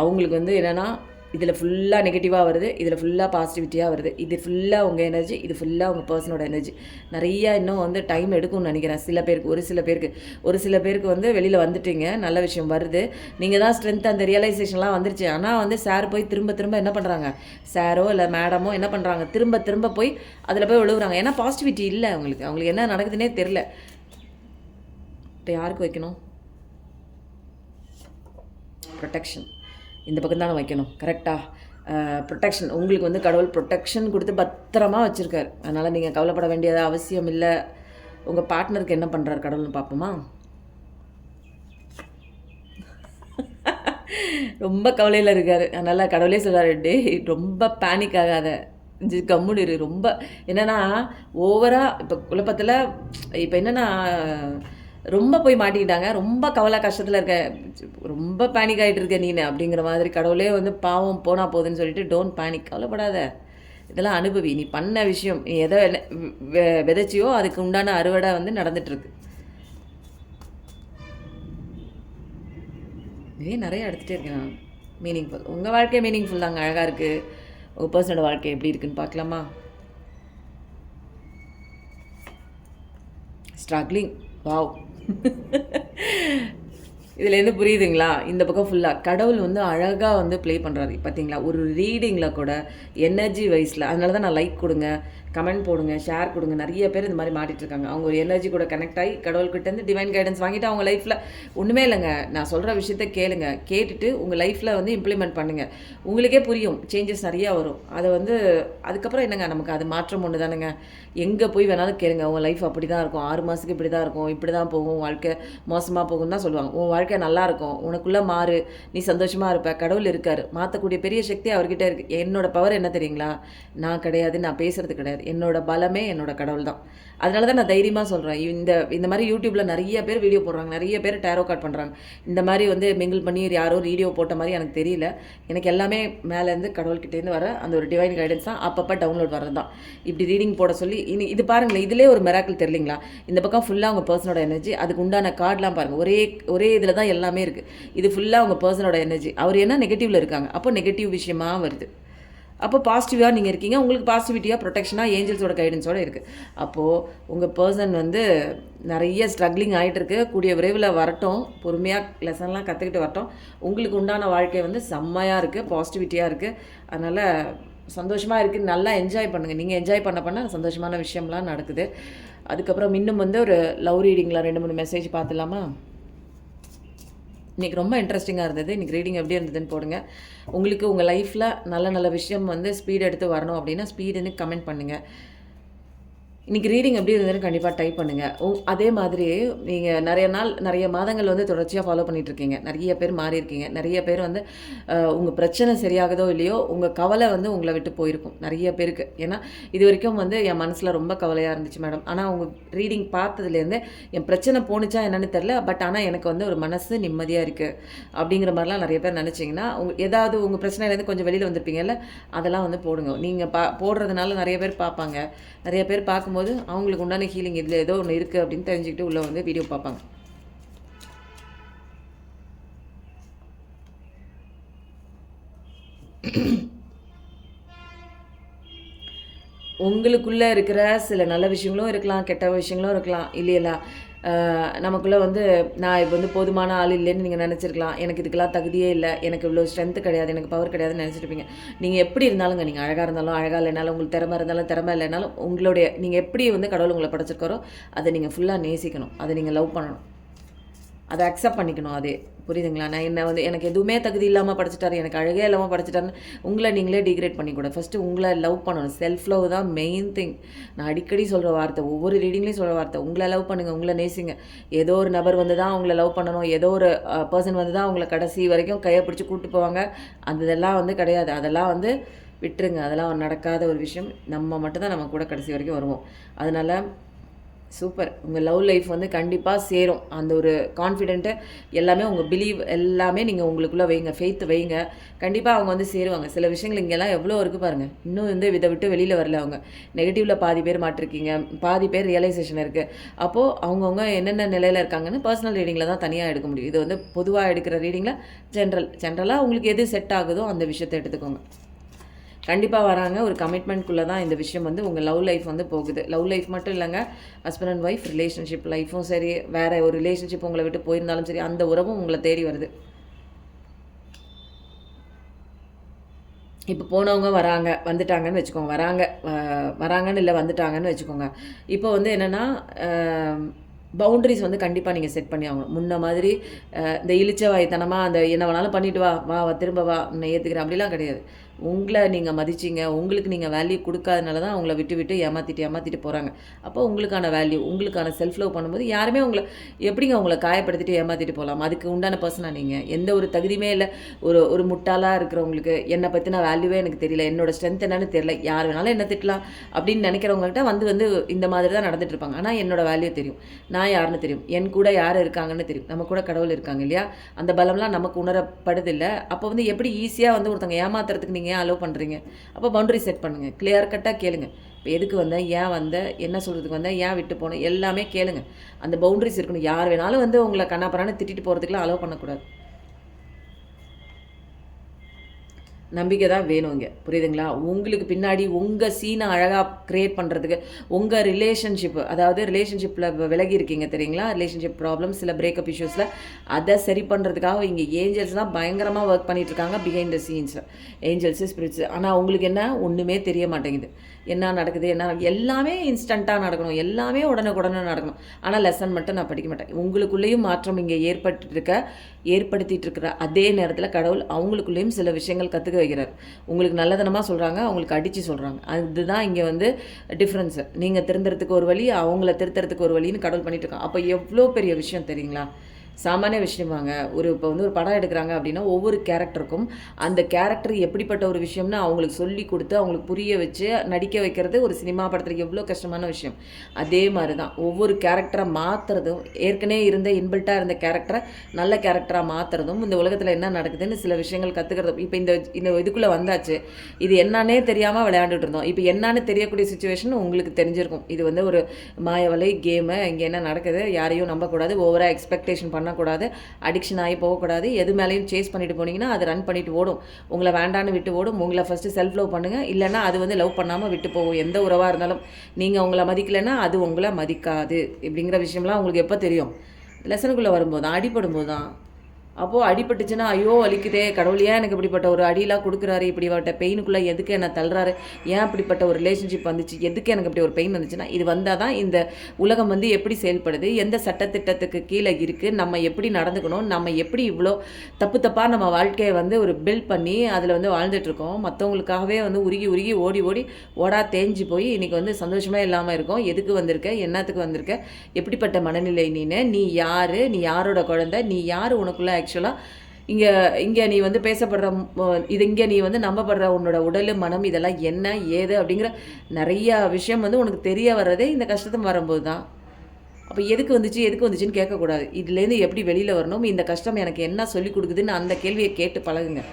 அவங்களுக்கு வந்து என்னென்னா, இதில் ஃபுல்லாக நெகட்டிவாக வருது, இதில் ஃபுல்லாக பாசிட்டிவிட்டியாக வருது. இது ஃபுல்லாக உங்கள் எனர்ஜி, இது ஃபுல்லாக உங்கள் பர்சனோட எனர்ஜி. நிறையா இன்னும் வந்து டைம் எடுக்கும்னு நினைக்கிறேன் சில பேருக்கு. ஒரு சில பேருக்கு வந்து வெளியில் வந்துட்டீங்க, நல்ல விஷயம் வருது. நீங்கள் தான் ஸ்ட்ரென்த், அந்த ரியலைசேஷன்லாம் வந்துருச்சு. ஆனால் வந்து சார் போய் திரும்ப திரும்ப என்ன பண்ணுறாங்க, சாரோ இல்லை மேடமோ என்ன பண்ணுறாங்க, திரும்ப திரும்ப போய் அதில் போய் விழுவுறாங்க. ஏன்னா பாசிட்டிவிட்டி இல்லை அவங்களுக்கு என்ன நடக்குதுன்னே தெரில. இப்போ யாருக்கு வைக்கணும்? ப்ரொடெக்ஷன் இந்த பக்கம் தானே வைக்கணும், கரெக்டாக? ப்ரொடெக்ஷன் உங்களுக்கு வந்து கடவுள் ப்ரொடெக்ஷன் கொடுத்து பத்திரமா வச்சுருக்காரு. அதனால் நீங்கள் கவலைப்பட வேண்டியது அவசியம் இல்லை. உங்கள் பார்ட்னருக்கு என்ன பண்ணுறாரு கடவுள்னு பார்ப்போமா? ரொம்ப கவலையில் இருக்கார். அதனால் கடவுளே சொல்கிறாரு, டே ரொம்ப பேனிக் ஆகாத, கம்முன்னு இரு. ரொம்ப என்னென்னா ஓவராக இப்போ குழப்பத்தில், இப்போ என்னென்னா ரொம்ப போய் மாட்டிக்கிட்டாங்க, ரொம்ப கவலை கஷ்டத்தில் இருக்க, ரொம்ப பேனிக் ஆகிட்டு இருக்க நீனு அப்படிங்கிற மாதிரி. கடவுளே வந்து பாவம் போனால் போகுதுன்னு சொல்லிட்டு, டோன்ட் பேனிக், கவலைப்படாத, இதெல்லாம் அனுபவி. நீ பண்ண விஷயம், நீ எதை விதைச்சியோ அதுக்கு உண்டான அறுவடை வந்து நடந்துகிட்ருக்கு. இதே நிறைய எடுத்துகிட்டே இருக்கேன் நான். மீனிங்ஃபுல், உங்கள் வாழ்க்கை மீனிங்ஃபுல் தாங்க, அழகாக இருக்குது. உங்கள் பர்சனோட வாழ்க்கை எப்படி இருக்குன்னு பார்க்கலாமா? ஸ்ட்ரகிளிங். வாவ். இதுலேருந்து புரியுதுங்களா? இந்த பக்கம் ஃபுல்லாக கடவுள் வந்து அழகாக வந்து ப்ளே பண்ணுறாரு. பார்த்தீங்களா, ஒரு ரீடிங்கில் கூட எனர்ஜி வைஸில். அதனால தான் நான் லைக் கொடுங்க, கமெண்ட் போடுங்க, ஷேர் கொடுங்க. நிறைய பேர் இந்த மாதிரி மாட்டிகிட்ருக்காங்க. அவங்க ஒரு எனர்ஜி கூட கனெக்ட் ஆகி கடவுள்கிட்டேருந்து டிவைன் கைடன்ஸ் வாங்கிட்டு அவங்க லைஃப்பில் ஒன்றுமே இல்லைங்க. நான் சொல்கிற விஷயத்த கேளுங்க, கேட்டுட்டு உங்கள் லைஃப்பில் வந்து இம்ப்ளிமெண்ட் பண்ணுங்கள். உங்களுக்கே புரியும், சேஞ்சஸ் நிறையா வரும். அதை வந்து அதுக்கப்புறம் என்னங்க, நமக்கு அது மாற்றம் ஒன்று தானுங்க. எங்கே போய் வேணாலும் கேளுங்க, உங்கள் லைஃப் அப்படி தான் இருக்கும், 6 மாதத்துக்கு இப்படி தான் இருக்கும், இப்படி தான் போகும், வாழ்க்கை மோசமாக போகும் தான் சொல்லுவாங்க. உன் வாழ்க்கை நல்லாயிருக்கும், உனக்குள்ளே மாறு, நீ சந்தோஷமாக இருப்ப, கடவுள் இருக்கார், மாற்றக்கூடிய பெரிய சக்தி அவர்கிட்ட இருக்குது. என்னோடய பவர் என்ன தெரியுங்களா? நான் கிடையாது, நான் பேசுகிறது கிடையாது. என்னோட பலமே என்னோட கடவுள் தான். அதனால தான் நான் தைரியமாக சொல்கிறேன். இந்த மாதிரி யூடியூப்பில் நிறைய பேர் வீடியோ போடுறாங்க, நிறைய பேர் டேரோ கார்ட் பண்ணுறாங்க. இந்த மாதிரி வந்து மிங்கிள் பண்ணி யாரோ வீடியோ போட்ட மாதிரி எனக்கு தெரியல. எனக்கு எல்லாமே மேலேருந்து கடவுள்கிட்டேருந்து வர அந்த ஒரு டிவைன் கைடன்ஸ் தான், அப்பப்போ டவுன்லோட் வர்றது தான். இப்படி ரீடிங் போட சொல்லி இது பாருங்களேன், இதிலே ஒரு மிராக்கிள் தெரியலிங்களா? இந்த பக்கம் ஃபுல்லாக உங்கள் பர்சனோட எனர்ஜி, அதுக்கு உண்டான கார்டெலாம் பாருங்கள், ஒரே இதில் தான் எல்லாமே இருக்குது. இது ஃபுல்லாக உங்கள் பர்சனோட எனர்ஜி. அவர் என்ன நெகட்டிவில் இருக்காங்க, அப்போ நெகட்டிவ் விஷயமாக வருது. அப்போ பாசிட்டிவாக நீங்கள் இருக்கீங்க, உங்களுக்கு பாசிட்டிவிட்டியாக ப்ரொடெக்ஷனாக ஏஞ்சல்ஸோட கைடன்ஸோடு இருக்குது. அப்போது உங்கள் பர்சன் வந்து நிறைய ஸ்ட்ரகிளிங் ஆகிட்டுருக்கு, கூடிய விரைவில் வரட்டும், பொறுமையாக லெசன்லாம் கற்றுக்கிட்டு வரட்டும். உங்களுக்கு உண்டான வாழ்க்கை வந்து செம்மையாக இருக்குது, பாசிட்டிவிட்டியாக இருக்குது. அதனால் சந்தோஷமாக இருக்குது, நல்லா என்ஜாய் பண்ணுங்கள். நீங்கள் என்ஜாய் பண்ண சந்தோஷமான விஷயம்லாம் நடக்குது. அதுக்கப்புறம் இன்னும் வந்து ஒரு லவ் ரீடிங்கில் 2-3 மெசேஜ் பார்த்துலாமா? இன்றைக்கி ரொம்ப இன்ட்ரெஸ்டிங்காக இருந்தது. இன்றைக்கி ரீடிங் எப்படி இருந்ததுன்னு போடுங்க. உங்களுக்கு உங்கள் லைஃப்பில் நல்ல நல்ல விஷயம் வந்து ஸ்பீட் எடுத்து வரணும் அப்படின்னா ஸ்பீடுன்னு கமெண்ட் பண்ணுங்கள். இன்றைக்கி ரீடிங் எப்படி இருந்ததுன்னு கண்டிப்பாக டைப் பண்ணுங்கள். அதே மாதிரி நீங்கள் நிறைய மாதங்கள் வந்து தொடர்ச்சியாக ஃபாலோ பண்ணிகிட்ருக்கீங்க. நிறைய பேர் மாறி இருக்கீங்க. நிறைய பேர் வந்து உங்கள் பிரச்சனை சரியாகுதோ இல்லையோ, உங்கள் கவலை வந்து உங்களை விட்டு போயிருக்கும் நிறைய பேருக்கு. ஏன்னா இது வரைக்கும் வந்து என் மனசில் ரொம்ப கவலையாக இருந்துச்சு மேடம், ஆனால் உங்கள் ரீடிங் பார்த்ததுலேருந்து என் பிரச்சனை போணுச்சா என்னென்னு தெரில, பட் ஆனால் எனக்கு வந்து ஒரு மனசு நிம்மதியாக இருக்குது அப்படிங்கிற மாதிரிலாம் நிறைய பேர் நினச்சிங்கன்னா, ஏதாவது உங்கள் பிரச்சனையிலேருந்து கொஞ்சம் வெளியில் வந்திருப்பீங்கல்ல, அதெல்லாம் வந்து போடுங்க. நீங்கள் போடுறதுனால நிறைய பேர் பார்ப்பாங்க. நிறைய பேர் பார்க்கும்போது அவங்களுக்கு உண்டான ஹீலிங் இதில் ஏதோ ஒன்று இருக்குது அப்படின்னு தெரிஞ்சுக்கிட்டு உள்ளே வந்து வீடியோ பார்ப்பாங்க. உங்களுக்குள்ளே இருக்கிற சில நல்ல விஷயங்களும் இருக்கலாம், கெட்ட விஷயங்களும் இருக்கலாம் இல்லையா? நமக்குள்ளே வந்து நான் இப்போ வந்து போதுமான ஆள் இல்லைன்னு நீங்கள் நினச்சிருக்கலாம். எனக்கு இதுக்கெல்லாம் தகுதியே இல்லை, எனக்கு இவ்வளோ ஸ்ட்ரென்த்து கிடையாது, எனக்கு பவர் கிடையாதுன்னு நினச்சிருப்பீங்க. நீங்கள் எப்படி இருந்தாலுங்க, நீங்கள் அழகாக இருந்தாலும், அழகாக இல்லைனாலும், உங்களுக்கு திறமை இருந்தாலும், திறமை இல்லைனாலும், உங்களுடைய நீங்கள் எப்படி வந்து கடவுள் உங்களை படைச்சிருக்காரோ அதை நீங்கள் ஃபுல்லாக நேசிக்கணும், அதை நீங்கள் லவ் பண்ணணும், அதை அக்செப்ட் பண்ணிக்கணும். அதே புரியுதுங்களா? நான் என்ன வந்து எனக்கு எதுவுமே தகுதி இல்லாமல் படிச்சிட்டாரு, எனக்கு அழகே இல்லாமல் படிச்சிட்டாருன்னு உங்களை நீங்களே டிகிரேட் பண்ணிக்கூடாது. ஃபஸ்ட்டு உங்களை லவ் பண்ணணும். செல்ஃப் லவ் தான் மெயின் திங். நான் அடிக்கடி சொல்கிற வார்த்தை, ஒவ்வொரு ரீடிங்லேயும் சொல்கிற வார்த்தை, உங்களை லவ் பண்ணுங்கள், உங்களை நேசிங்க. ஏதோ ஒரு நபர் வந்து தான் உங்களை லவ் பண்ணணும், ஏதோ ஒரு பர்சன் வந்து தான் உங்களை கடைசி வரைக்கும் கையை பிடிச்சி கூப்பிட்டு போவாங்க. அந்த இதெல்லாம் வந்து கிடையாது. அதெல்லாம் வந்து விட்டுருங்க. அதெல்லாம் நடக்காத ஒரு விஷயம். நம்ம மட்டும்தான் நம்ம கூட கடைசி வரைக்கும் வருவோம். அதனால் சூப்பர். உங்கள் லவ் லைஃப் வந்து கண்டிப்பாக சேரும். அந்த ஒரு கான்ஃபிடென்ட்டு எல்லாமே உங்கள் பிலீவ் எல்லாமே நீங்கள் உங்களுக்குள்ளே வைங்க, ஃபெய்த் வைங்க. கண்டிப்பாக அவங்க வந்து சேருவாங்க. சில விஷயங்கள் இங்கெல்லாம் எவ்வளோ இருக்குது பாருங்கள். இன்னும் வந்து இதை விட்டு வெளியில் வரல அவங்க. நெகட்டிவில் பாதி பேர் மாட்டிருக்கீங்க, பாதி பேர் ரியலைசேஷன் இருக்குது. அப்போது அவங்கவுங்க என்னென்ன நிலையில் இருக்காங்கன்னு பர்சனல் ரீடிங்கில் தான் தனியாக எடுக்க முடியும். இது வந்து பொதுவாக எடுக்கிற ரீடிங்கில் ஜென்ரலாக உங்களுக்கு எது செட் ஆகுதோ அந்த விஷயத்தை எடுத்துக்கோங்க. கண்டிப்பாக வராங்க. ஒரு கமிட்மெண்ட்குள்ளே தான் இந்த விஷயம் வந்து உங்கள் லவ் லைஃப் வந்து போகுது. லவ் லைஃப் மட்டும் இல்லைங்க, ஹஸ்பண்ட் அண்ட் ஒய்ஃப் ரிலேஷன்ஷிப் லைஃப்பும் சரி, வேறு ஒரு ரிலேஷன்ஷிப் உங்களை விட்டு போயிருந்தாலும் சரி, அந்த உறவும் உங்களை தேடி வருது. இப்போ போனவங்க வராங்க, வந்துட்டாங்கன்னு வச்சுக்கோங்க. வராங்கன்னு இல்லை, வந்துட்டாங்கன்னு வச்சுக்கோங்க. இப்போ வந்து என்னென்னா பவுண்டரிஸ் வந்து கண்டிப்பாக நீங்கள் செட் பண்ணி ஆகணும். முன்ன மாதிரி இந்த இழிச்ச வாய்த்தனமாக அந்த என்ன வேணாலும் பண்ணிவிட்டு வா திரும்ப வா நான் ஏற்றுக்கிறேன் அப்படிலாம் கிடையாது. உங்களை நீங்கள் மதிச்சிங்க, உங்களுக்கு நீங்கள் வேல்யூ கொடுக்காதனால தான் அவங்கள விட்டு ஏமாற்றிட்டு போகிறாங்க. அப்போ உங்களுக்கான வேல்யூ, உங்களுக்கான செல்ஃப் லவ் பண்ணும்போது யாருமே உங்களை எப்படிங்க உங்களை காயப்படுத்திட்டு ஏமாற்றிட்டு போகலாம்? அதுக்கு உண்டான பர்சனாக நீங்கள் எந்த ஒரு தகுதியுமே இல்லை. ஒரு முட்டாளாக இருக்கிறவங்களுக்கு என்னை பற்றின வேல்யூவே எனக்கு தெரியல, என்னோட ஸ்ட்ரென்த் என்னன்னு தெரியல, யார் வேணாலும் என்ன திட்டலாம் அப்படின்னு நினைக்கிறவங்கள்ட்ட வந்து இந்த மாதிரி தான் நடந்துட்டு இருப்பாங்க. ஆனால் என்னோட வேல்யூ தெரியும், நான் யாருன்னு தெரியும், என் கூட யார் இருக்காங்கன்னு தெரியும், நம்ம கூட கடவுள் இருக்காங்க இல்லையா? அந்த பலம்லாம் நமக்கு உணரப்படுதில்லை. அப்போ வந்து எப்படி ஈஸியாக வந்து ஒருத்தவங்க ஏமாத்துறதுக்கு நீங்கள் ஏன் அலோவ் பண்ணுறீங்க? அப்போ பவுண்டரி செட் பண்ணுங்கள். கிளியர் கட்டாக கேளுங்க. இப்போ எதுக்கு வந்தேன், ஏன் வந்தேன், என்ன சொல்கிறதுக்கு வந்தேன், ஏன் விட்டு போனேன், எல்லாமே கேளுங்க. அந்த பவுண்டரிஸ் இருக்கணும். யார் வேணாலும் வந்து உங்களை கண்ணாப்பறான்னு திட்டிட்டு போகிறதுக்குலாம் அலோவ் பண்ணக்கூடாது. நம்பிக்கை தான் வேணும் இங்கே, புரியுதுங்களா? உங்களுக்கு பின்னாடி உங்கள் சீனை அழகாக க்ரியேட் பண்ணுறதுக்கு உங்கள் ரிலேஷன்ஷிப், அதாவது ரிலேஷன்ஷிப்பில் விலகி இருக்கீங்க தெரியுங்களா? ரிலேஷன்ஷிப் ப்ராப்ளம்ஸ், சில பிரேக்கப் இஷ்யூஸில் அதை சரி பண்ணுறதுக்காக இங்கே ஏஞ்சல்ஸ்லாம் பயங்கரமாக ஒர்க் பண்ணிகிட்ருக்காங்க behind the scenes. Angeles, spirits. ஆனால் உங்களுக்கு என்ன ஒன்றுமே தெரிய மாட்டேங்குது. என்ன நடக்குது, எல்லாமே இன்ஸ்டண்ட்டாக நடக்கணும், எல்லாமே உடனே நடக்கணும். ஆனால் லெசன் மட்டும் நான் படிக்க மாட்டேன். உங்களுக்குள்ளேயும் மாற்றம் இங்கே ஏற்படுத்திகிட்டு இருக்கிற அதே நேரத்தில் கடவுள் அவங்களுக்குள்ளேயும் சில விஷயங்கள் கற்றுக்க வைக்கிறார். உங்களுக்கு நல்லதனமாக சொல்கிறாங்க, அவங்களுக்கு அடித்து சொல்கிறாங்க. அதுதான் இங்கே வந்து டிஃப்ரென்ஸு. நீங்கள் திருந்துறதுக்கு ஒரு வழி, அவங்கள திருத்துறதுக்கு ஒரு வழின்னு கடவுள் பண்ணிகிட்ருக்காங்க. அப்போ எவ்வளோ பெரிய விஷயம் தெரியுங்களா? சாமானிய விஷயமாங்க. இப்போ வந்து ஒரு படம் எடுக்கிறாங்க அப்படின்னா ஒவ்வொரு கேரக்டருக்கும் அந்த கேரக்டர் எப்படிப்பட்ட ஒரு விஷயம்னு அவங்களுக்கு சொல்லி கொடுத்து அவங்களுக்கு புரிய வச்சு நடிக்க வைக்கிறது ஒரு சினிமா படத்தில் எவ்வளோ கஷ்டமான விஷயம். அதே மாதிரி தான் ஒவ்வொரு கேரக்டரை மாற்றுறதும், ஏற்கனவே இருந்த இன்பில்ட்டாக இருந்த கேரக்டரை நல்ல கேரக்டராக மாற்றுறதும், இந்த உலகத்தில் என்ன நடக்குதுன்னு சில விஷயங்கள் கற்றுக்கிறதும். இப்போ இந்த இதுக்குள்ளே வந்தாச்சு, இது என்னன்னே தெரியாமல் விளையாண்டுட்டு இருந்தோம். இப்போ என்னன்னு தெரியக்கூடிய சுச்சுவேஷன் உங்களுக்கு தெரிஞ்சிருக்கும். இது வந்து ஒரு மாயவலை கேமு, இங்கே என்ன நடக்குது, யாரையும் நம்பக்கூடாது, ஓவராக எக்ஸ்பெக்டேஷன் பண்ணக்கூடாது, அடிக்ஷன் ஆகி போகக்கூடாது. எது மேலேயும் சேஸ் பண்ணிட்டு போனீங்கன்னா அது ரன் பண்ணிட்டு ஓடும், உங்களை வேண்டான்னு விட்டு ஓடும். உங்களை ஃபஸ்ட்டு செல்ஃப் லவ் பண்ணுங்கள், இல்லைன்னா அது வந்து லவ் பண்ணாமல் விட்டு போகும். எந்த உறவாக இருந்தாலும் நீங்கள் உங்களை மதிக்கலைன்னா அது உங்களை மதிக்காது. இப்படிங்கிற விஷயம்லாம் உங்களுக்கு எப்போ தெரியும்? லெசனுக்குள்ளே வரும்போது தான், அடிப்படும் போது தான். அப்போது அடிபட்டுச்சுன்னா ஐயோ வலிக்குதே, கடவுள் ஏன் எனக்கு இப்படிப்பட்ட ஒரு அடியெலாம் கொடுக்குறாரு, இப்படிப்பட்ட பெயினுக்குள்ளே எதுக்கு என்ன தள்ளுறாரு, ஏன் இப்படிப்பட்ட ஒரு ரிலேஷன்ஷிப் வந்துச்சு, எதுக்கு எனக்கு இப்படி ஒரு பெயின் வந்துச்சுன்னா, இது வந்தால் தான் இந்த உலகம் வந்து எப்படி செயல்படுது, எந்த சட்டத்திட்டத்துக்கு கீழே இருக்குது, நம்ம எப்படி நடந்துக்கணும், நம்ம எப்படி இவ்வளோ தப்பாக நம்ம வாழ்க்கையை வந்து ஒரு பில்ட் பண்ணி அதில் வந்து வாழ்ந்துட்டுருக்கோம். மற்றவங்களுக்காகவே வந்து உருகி ஓடா தேஞ்சு போய் இன்றைக்கி வந்து சந்தோஷமே இல்லாமல் இருக்கும். எதுக்கு வந்திருக்க, என்னத்துக்கு வந்திருக்க, எப்படிப்பட்ட மனநிலை நீ யார், நீ யாரோட குழந்தை, நீ யார், உனக்குள்ளே ஆக்சுவலாக இங்கே நீ வந்து பேசப்படுற இங்கே நீ வந்து நம்பப்படுற உன்னோட உடல், மனம், இதெல்லாம் என்ன ஏது அப்படிங்கிற நிறையா விஷயம் வந்து உனக்கு தெரிய வர்றதே இந்த கஷ்டத்தை வரும்போது தான். அப்போ எதுக்கு வந்துச்சுன்னு கேட்கக்கூடாது. இதுலேருந்து எப்படி வெளியில் வரணும், இந்த கஷ்டம் எனக்கு என்ன சொல்லிக் கொடுக்குதுன்னு அந்த கேள்வியை கேட்டு பழகுங்க.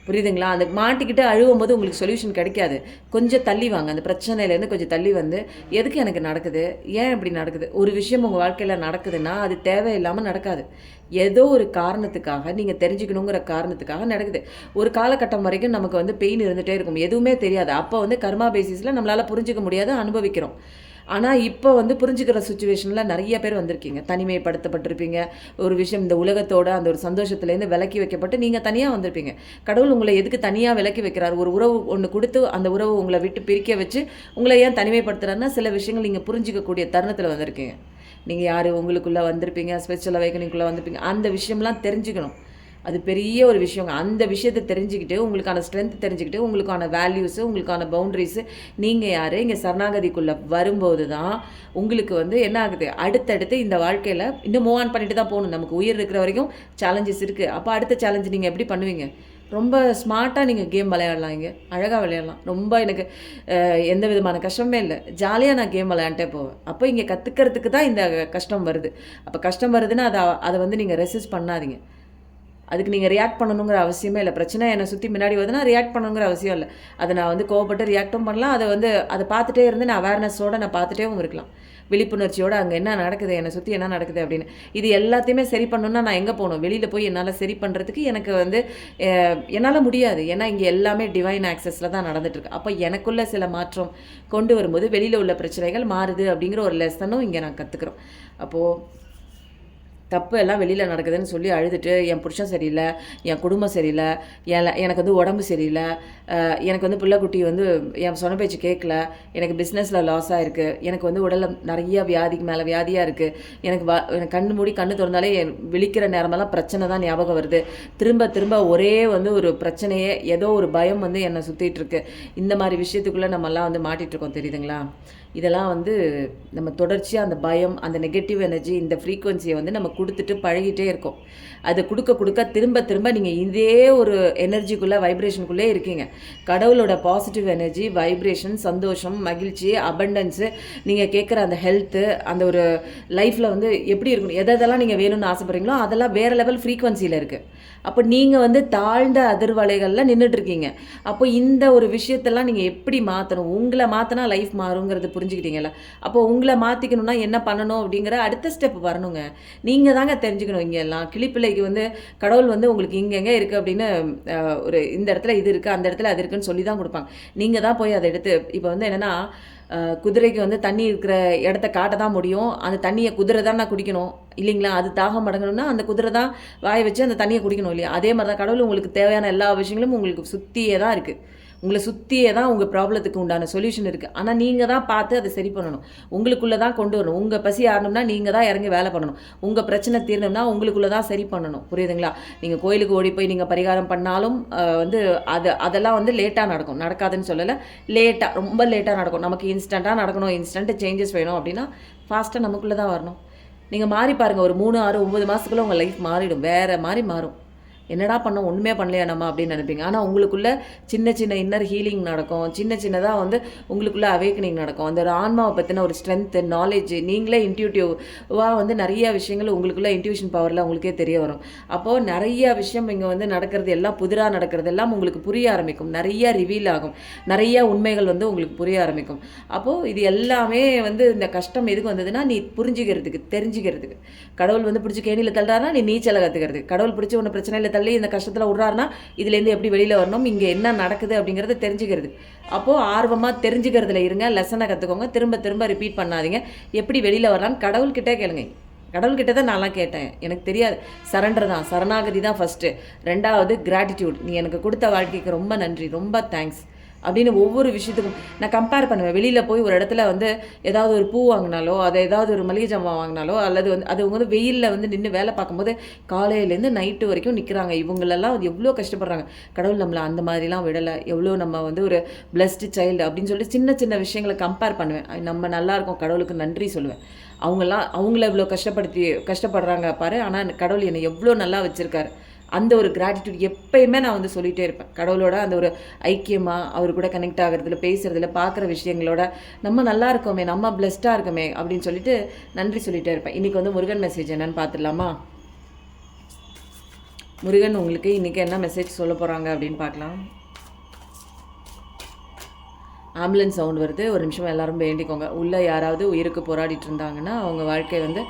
புரியுதுங்களா? அந்த மாட்டிக்கிட்டு அழுவும்போது உங்களுக்கு சொல்யூஷன் கிடைக்காது. கொஞ்சம் தள்ளி வாங்க. அந்த பிரச்சனையிலேருந்து கொஞ்சம் தள்ளி வந்து, எதுக்கு எனக்கு நடக்குது? ஏன் இப்படி நடக்குது? ஒரு விஷயம் உங்க வாழ்க்கையில நடக்குதுன்னா, அது தேவையில்லாம நடக்காது. ஏதோ ஒரு காரணத்துக்காக, நீங்க தெரிஞ்சுக்கணுங்கிற காரணத்துக்காக நடக்குது. ஒரு காலகட்டம் வரைக்கும் நமக்கு வந்து பெயின் இருந்துட்டே இருக்கும். எதுவுமே தெரியாது. அப்போ வந்து கர்மா பேசிஸ்ல நம்மளால புரிஞ்சுக்க முடியாது, அனுபவிக்கிறோம். ஆனா, இப்போ வந்து புரிஞ்சுக்கிற சிச்சுவேஷன்ல நெறைய பேர் வந்திருக்கீங்க. தனிமைப்படுத்தப்பட்டிருப்பீங்க. ஒரு விஷயம் இந்த உலகத்தோட அந்த ஒரு சந்தோஷத்துலேருந்து விலக்கி வைக்கப்பட்டு நீங்க தனியா வந்திருப்பீங்க. கடவுள் உங்கள எதுக்கு தனியா விலக்கி வைக்கிறார்? ஒரு உறவு ஒண்ணு குடுத்து, அந்த உறவு உங்கள விட்டு பிரிக்க வச்சு, உங்கள ஏன் தனிமைப்படுத்துறார்ன்னா, சில விஷயங்கள் நீங்க புரிஞ்சுக்கக்கூடிய தருணத்தில வந்திருக்கீங்க. நீங்க யாரு? உங்களுக்குள்ள வந்திருப்பீங்க. ஸ்பிரிச்சுவல் அவேக்கனிங்குள்ள வந்திருப்பீங்க. அந்த விஷயம்லாம் தெரிஞ்சுக்கணும். அது பெரிய ஒரு விஷயங்க. அந்த விஷயத்த தெரிஞ்சுக்கிட்டு, உங்களுக்கான ஸ்ட்ரென்த் தெரிஞ்சுக்கிட்டு, உங்களுக்கான வேல்யூஸு, உங்களுக்கான பவுண்டரீஸு, நீங்க யாரு? இங்க சரணாகதிக்குள்ள வரும்போது தான், உங்களுக்கு வந்து என்ன ஆகுது? அடுத்தடுத்து இந்த வாழ்க்கையில இன்னும் மூவ் ஆன் பண்ணிட்டு தான் போணும். நமக்கு உயிர் இருக்கிற வரைக்கும் சேலஞ்சஸ் இருக்கு. அப்ப அடுத்த சேலஞ்ச் நீங்க எப்படி பண்ணுவீங்க? ரொம்ப ஸ்மார்ட்டா நீங்க கேம் விளையாடலாம் இங்க. அழகா விளையாடலாம். ரொம்ப எனக்கு எந்த விதமான கஷ்டமுமே இல்ல. ஜாலியா நான் கேம் விளையாண்ட்டே போவேன். அப்ப இங்க கத்துக்கிறதுக்கு தான் இந்த கஷ்டம் வருது. அப்ப கஷ்டம் வருதுன்னா, அத வந்து நீங்க ரெசிஸ்ட் பண்ணாதீங்க. அதுக்கு நீங்க ரியாக்ட் பண்ணணுங்கிற அவசியமே இல்ல. பிரச்சனை என்ன சுத்தி முன்னாடி வருதுன்னா, ரியாக்ட் பண்ணணுங்கிற அவசியம் இல்ல. அத நான் வந்து கோவப்பட்டு ரியாக்டும் பண்ணலாம். அத பார்த்துட்டே இருந்து நான் அவேர்னஸோட நான் பார்த்துட்டேவும் இருக்கலாம். விழிப்புணர்ச்சியோட அங்க என்ன நடக்குது? என்ன சுத்தி என்ன நடக்குது? அப்படின்னு. இது எல்லாத்தையுமே சரி பண்ணணும்னா நான் எங்க போணும்? வெளியில போய் என்னால சரி பண்றதுக்கு எனக்கு வந்து அ என்னால முடியாது. ஏன்னா, இங்க எல்லாமே டிவைன் ஆக்சஸ்ல தான் நடந்துட்டு இருக்கு. அப்ப எனக்குள்ள சில மாற்றம் கொண்டு வரும்போது, வெளியில உள்ள பிரச்சனைகள் மாறுது அப்படிங்கிற ஒரு லெசனும் இங்க நான் கத்துக்கிறோம். அப்போ தப்பு எல்லாம் வெளியில நடக்குதுன்னு சொல்லி அழுதுட்டு, என் புருஷன் சரியில்ல, என் குடும்பம் சரியில்ல, எனக்கு வந்து உடம்பு சரியில்ல, எனக்கு வந்து பிள்ளை குட்டி வந்து என் சொன்ன பேச்சு கேட்கல, எனக்கு பிஸ்னஸில் லாஸ் ஆயிருக்கு, எனக்கு வந்து உடல்ல நிறைய வியாதிக்கு மேலே வியாதியாக இருக்குது, எனக்கு கண்ணு மூடி கண்ணு திறந்தாலே விழிக்கிற நேரமெல்லாம் பிரச்சனை தான் ஞாபகம் வருது, திரும்ப திரும்ப ஒரே வந்து ஒரு பிரச்சனையே, ஏதோ ஒரு பயம் வந்து என்னை சுற்றிட்டு இருக்கு. இந்த மாதிரி விஷயத்துக்குள்ளே நம்மெல்லாம் வந்து மாட்டிகிட்ருக்கோம், தெரியுதுங்களா? இதெல்லாம் வந்து நம்ம தொடர்ச்சியாக அந்த பயம், அந்த நெகட்டிவ் எனர்ஜி, இந்த ஃப்ரீக்குவென்சியை வந்து நம்ம கொடுத்துட்டு பழகிட்டே இருக்கோம். அது கொடுக்க கொடுக்க திரும்ப திரும்ப நீங்கள் இதே ஒரு எனர்ஜிக்குள்ளே வைப்ரேஷனுக்குள்ளே இருக்கீங்க. கடவுளோட பாசிட்டிவ் எனர்ஜி, வைப்ரேஷன், சந்தோஷம், மகிழ்ச்சி, அபண்டன்ஸு, நீங்கள் கேட்குற அந்த ஹெல்த்து, அந்த ஒரு லைஃப்பில் வந்து எப்படி இருக்கணும், எதெல்லாம் நீங்கள் வேணும்னு ஆசைப்படுறீங்களோ அதெல்லாம் வேறு லெவல் ஃப்ரீக்குவென்சியில் இருக்குது. அப்போ நீங்கள் வந்து தாழ்ந்த அதிர்வலைகளில் நின்றுட்டுருக்கீங்க. அப்போ இந்த ஒரு விஷயத்தெல்லாம் நீங்கள் எப்படி மாற்றணும்? உங்களை மாற்றினா லைஃப் மாறுங்கிறது புரிஞ்சுக்கிட்டீங்கல்ல? அப்போ உங்களை மாற்றிக்கணும்னா என்ன பண்ணணும் அப்படிங்கிற அடுத்த ஸ்டெப் வரணுங்க. நீங்கள் தாங்க தெரிஞ்சுக்கணும். இங்கே எல்லாம் கிளிப்பிள்ளைக்கு வந்து கடவுள் வந்து உங்களுக்கு இங்கெங்கே இருக்குது அப்படின்னு ஒரு இந்த இடத்துல இது இருக்குது, அந்த இடத்துல அது இருக்குன்னு சொல்லி தான் கொடுப்பாங்க. நீங்கள் தான் போய் அதை எடுத்து இப்போ வந்து என்னென்னா, குதிரைக்கு வந்து தண்ணி இருக்கிற இடத்த காட்ட தான் முடியும். அந்த தண்ணியை குதிரை தான் நான் குடிக்கணும் இல்லைங்களா? அது தாகம் அடங்கணும்னா அந்த குதிரை தான் வாய வச்சு அந்த தண்ணியை குடிக்கணும் இல்லையா? அதே மாதிரி தான் கடவுள் உங்களுக்கு தேவையான எல்லா விஷயங்களும் உங்களுக்கு சுற்றியே தான் இருக்குது. உங்களை சுற்றியே தான் உங்கள் ப்ராப்ளத்துக்கு உண்டான சொல்யூஷன் இருக்குது. ஆனால் நீங்கள் தான் பார்த்து அதை சரி பண்ணணும். உங்களுக்குள்ளே தான் கொண்டு வரணும். உங்கள் பசி ஆறணும்னா நீங்கள் தான் இறங்கி வேலை பண்ணணும். உங்கள் பிரச்சனை தீரணும்னா உங்களுக்குள்ளே தான் சரி பண்ணணும். புரியுதுங்களா? நீங்கள் கோயிலுக்கு ஓடி போய் நீங்கள் பரிகாரம் பண்ணாலும் வந்து அதெல்லாம் வந்து லேட்டாக நடக்கும். நடக்காதுன்னு சொல்லலை. ரொம்ப லேட்டாக நடக்கும். நமக்கு இன்ஸ்டண்ட்டாக நடக்கணும், இன்ஸ்டன்ட் சேஞ்சஸ் வேணும் அப்படின்னா ஃபாஸ்ட்டாக நமக்குள்ளே தான் வரணும். நீங்கள் மாறி பாருங்கள். ஒரு 3, 6, 9 மாதத்துக்குள்ளே உங்கள் லைஃப் மாறிடும். வேறு மாதிரி மாறும். என்னடா பண்ணோம், ஒன்றுமே பண்ணலையா நம்ம அப்படின்னு நினைப்பீங்க. ஆனால் உங்களுக்குள்ள சின்ன சின்ன இன்னர் ஹீலிங் நடக்கும். சின்ன சின்னதாக வந்து உங்களுக்குள்ள அவேக்கனிங் நடக்கும். அந்த ஒரு ஆன்மாவை பற்றின ஒரு ஸ்ட்ரென்த்து, நாலேஜ், நீங்களே இன்ட்யூட்டிவாக வந்து நிறைய விஷயங்கள் உங்களுக்குள்ள இன்ட்யூஷன் பவரில் உங்களுக்கே தெரிய வரும். அப்போது நிறைய விஷயம் இங்கே வந்து நடக்கிறது எல்லாம் புதிராக நடக்கிறது எல்லாம் உங்களுக்கு புரிய ஆரம்பிக்கும். நிறைய ரிவீல் ஆகும். நிறைய உண்மைகள் வந்து உங்களுக்கு புரிய ஆரம்பிக்கும். அப்போது இது எல்லாமே வந்து இந்த கஷ்டம் எதுக்கு வந்ததுன்னா, நீ புரிஞ்சுக்கிறதுக்கு, தெரிஞ்சுக்கிறதுக்கு. கடவுள் வந்து பிடிச்சி கேணியில் தள்ளுறாருன்னா நீ நீச்சலை கற்றுக்கிறதுக்கு. கடவுள் பிடிச்சி ஒன்று பிரச்சனையில் தள்ளி இந்த கஷ்டத்தில் விட்றாருன்னா இதுலேருந்து எப்படி வெளியில் வரணும், இங்கே என்ன நடக்குது அப்படிங்கிறத தெரிஞ்சுக்கிறது. அப்போது ஆர்வமாக தெரிஞ்சுக்கிறதுல இருங்க. லெசனை கற்றுக்கோங்க. திரும்ப திரும்ப ரிப்பீட் பண்ணாதீங்க. எப்படி வெளியில் வரலான்னு கடவுள்கிட்டே கேளுங்க. கடவுள்கிட்ட தான் நான்லாம் கேட்டேன். எனக்கு தெரியாது. சரண்டர் தான், சரணாகதி தான் ஃபஸ்ட்டு. 2வது கிராட்டிடியூட். நீ எனக்கு கொடுத்த வாழ்க்கைக்கு ரொம்ப நன்றி, ரொம்ப தேங்க்ஸ் அப்படின்னு ஒவ்வொரு விஷயத்துக்கும் நான் கம்பேர் பண்ணுவேன். வெளியில் போய் ஒரு இடத்துல வந்து ஏதாவது ஒரு பூ வாங்கினாலோ, அதை ஏதாவது ஒரு மளிகை ஜாமான் வாங்கினாலோ, அல்லது வந்து அது வந்து வெயிலில் வந்து நின்று வேலை பார்க்கும்போது காலையிலேருந்து நைட்டு வரைக்கும் நிற்கிறாங்க. இவங்களெல்லாம் வந்து எவ்வளோ கஷ்டப்படுறாங்க. கடவுள் நம்மளை அந்த மாதிரிலாம் விடலை. எவ்வளோ நம்ம வந்து ஒரு பிளஸ்டு சைல்டு அப்படின்னு சொல்லி சின்ன சின்ன விஷயங்களை கம்பேர் பண்ணுவேன். நம்ம நல்லாயிருக்கோம், கடவுளுக்கு நன்றி சொல்லுவேன். அவங்கள இவ்வளோ கஷ்டப்படுறாங்க பாரு, ஆனால் கடவுள் என்னை எவ்வளோ நல்லா வச்சுருக்காரு. அந்த ஒரு கிராட்டிடியூட் எப்பயுமே நான் வந்து சொல்லிகிட்டே இருப்பேன். கடவுளோட அந்த ஒரு ஐக்கியமாக அவர் கூட கனெக்ட் ஆகிறதுல, பேசுகிறதுல, பார்க்குற விஷயங்களோட நம்ம நல்லா இருக்கோமே, நம்ம பிளஸ்டாக இருக்கோமே அப்படின்னு சொல்லிட்டு நன்றி சொல்லிகிட்டே இருப்பேன். இன்றைக்கி வந்து முருகன் மெசேஜ் என்னன்னு பார்த்துடலாமா? முருகன் உங்களுக்கு இன்றைக்கி என்ன மெசேஜ் சொல்ல போகிறாங்க அப்படின்னு பார்க்கலாம். ஆம்புலன்ஸ் சவுண்ட் வருது, ஒரு நிமிஷம் எல்லாரும் வேண்டிக்கோங்க. உள்ளே யாராவது உயிருக்கு போராடிட்டு இருந்தாங்கன்னா அவங்க வாழ்க்கை வந்து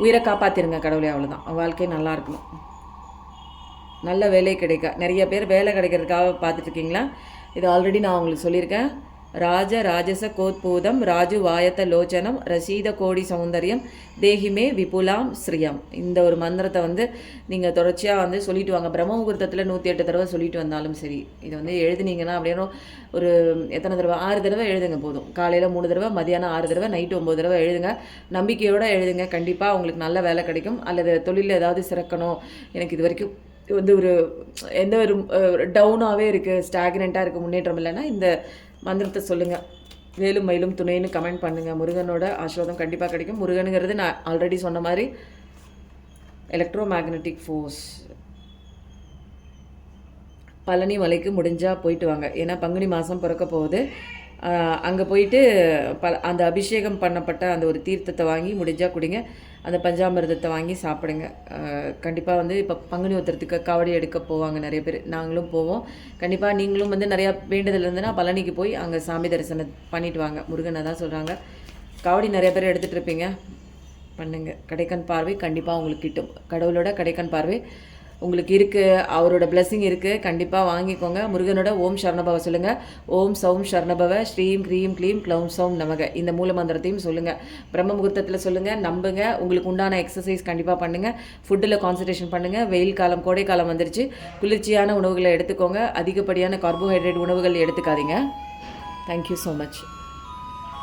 உயிரை காப்பாற்றிருங்க கடவுளே, அவ்வளோதான். வாழ்க்கை நல்லா இருக்கணும், நல்ல வேலை கிடைக்க. நிறைய பேர் வேலை கிடைக்கிறதுக்காக பார்த்துட்ருக்கீங்களா? இது ஆல்ரெடி நான் உங்களுக்கு சொல்லியிருக்கேன். ராஜ ராஜச கோத்பூதம் ராஜு வாயத்த லோச்சனம் ரசீத கோடி சௌந்தர்யம் தேஹிமே விபுலாம் ஸ்ரீயம். இந்த ஒரு மந்திரத்தை வந்து நீங்கள் தொடர்ச்சியாக வந்து சொல்லிட்டு வாங்க. பிரம்ம முகூர்த்தத்தில் 108 தடவை சொல்லிட்டு வந்தாலும் சரி. இதை வந்து எழுதுனீங்கன்னா அப்படின்னு ஒரு எத்தனை தடவை, 6 தடவை எழுதுங்க போதும். காலையில் 3 தடவை, மதியானம் 6 தடவை, நைட்டு 9 தடவை எழுதுங்க. நம்பிக்கையோடு எழுதுங்க. கண்டிப்பாக உங்களுக்கு நல்ல வேலை கிடைக்கும். அல்லது தொழிலில் ஏதாவது சிறக்கணும், எனக்கு இது வரைக்கும் வந்து ஒரு எந்த ஒரு டவுனாகவே இருக்குது, ஸ்டாக்னண்ட்டாக இருக்குது, முன்னேற்றம் இல்லைன்னா இந்த மந்திரத்தை சொல்லுங்கள். வேலும் மயிலும் துணைன்னு கமெண்ட் பண்ணுங்கள். முருகனோட ஆசீர்வாதம் கண்டிப்பாக கிடைக்கும். முருகனுங்கிறது நான் ஆல்ரெடி சொன்ன மாதிரி எலக்ட்ரோ மேக்னெட்டிக் ஃபோர்ஸ். பழனி மலைக்கு முடிஞ்சால் போயிட்டு வாங்க. ஏன்னா பங்குனி மாதம் பிறக்க போகுது. அங்கே போயிட்டு அந்த அபிஷேகம் பண்ணப்பட்ட அந்த ஒரு தீர்த்தத்தை வாங்கி முடிஞ்சால் குடிங்க. அந்த பஞ்சாமிர்தத்தை வாங்கி சாப்பிடுங்க. கண்டிப்பாக வந்து இப்போ பங்குனி உத்திரத்துக்கு காவடி எடுக்க போவாங்க நிறைய பேர், நாங்களும் போவோம். கண்டிப்பாக நீங்களும் வந்து நிறையா வேண்டுதல் இருந்துன்னா பழனிக்கு போய் அங்கே சாமி தரிசனம் பண்ணிட்டு வாங்க. முருகனை தான் சொல்கிறாங்க. காவடி நிறைய பேர் எடுத்துகிட்டு இருப்பீங்க, பண்ணுங்கள். கடைக்கண் பார்வை கண்டிப்பாக உங்களுக்கு கிட்டும். கடவுளோட கடைக்கண் பார்வை உங்களுக்கு இருக்குது, அவரோட பிளெஸிங் இருக்குது. கண்டிப்பாக வாங்கிக்கோங்க. முருகனோட ஓம் சரணபவ சொல்லுங்கள். ஓம் சௌம் சரணபவ ஸ்ரீம் க்ரீம் க்ளீம் க்ளௌம் சௌம் நமக. இந்த மூல மந்திரத்தையும் சொல்லுங்கள். பிரம்ம முகூர்த்தத்தில் சொல்லுங்கள். நம்புங்க. உங்களுக்கு உண்டான எக்ஸசைஸ் கண்டிப்பாக பண்ணுங்கள். ஃபுட்டில் கான்சன்ட்ரேஷன் பண்ணுங்கள். வெயில் காலம், கோடை காலம் வந்துருச்சு. குளிர்ச்சியான உணவுகளை எடுத்துக்கோங்க. அதிகப்படியான கார்போஹைட்ரேட் உணவுகள் எடுத்துக்காதீங்க. Thank you so much.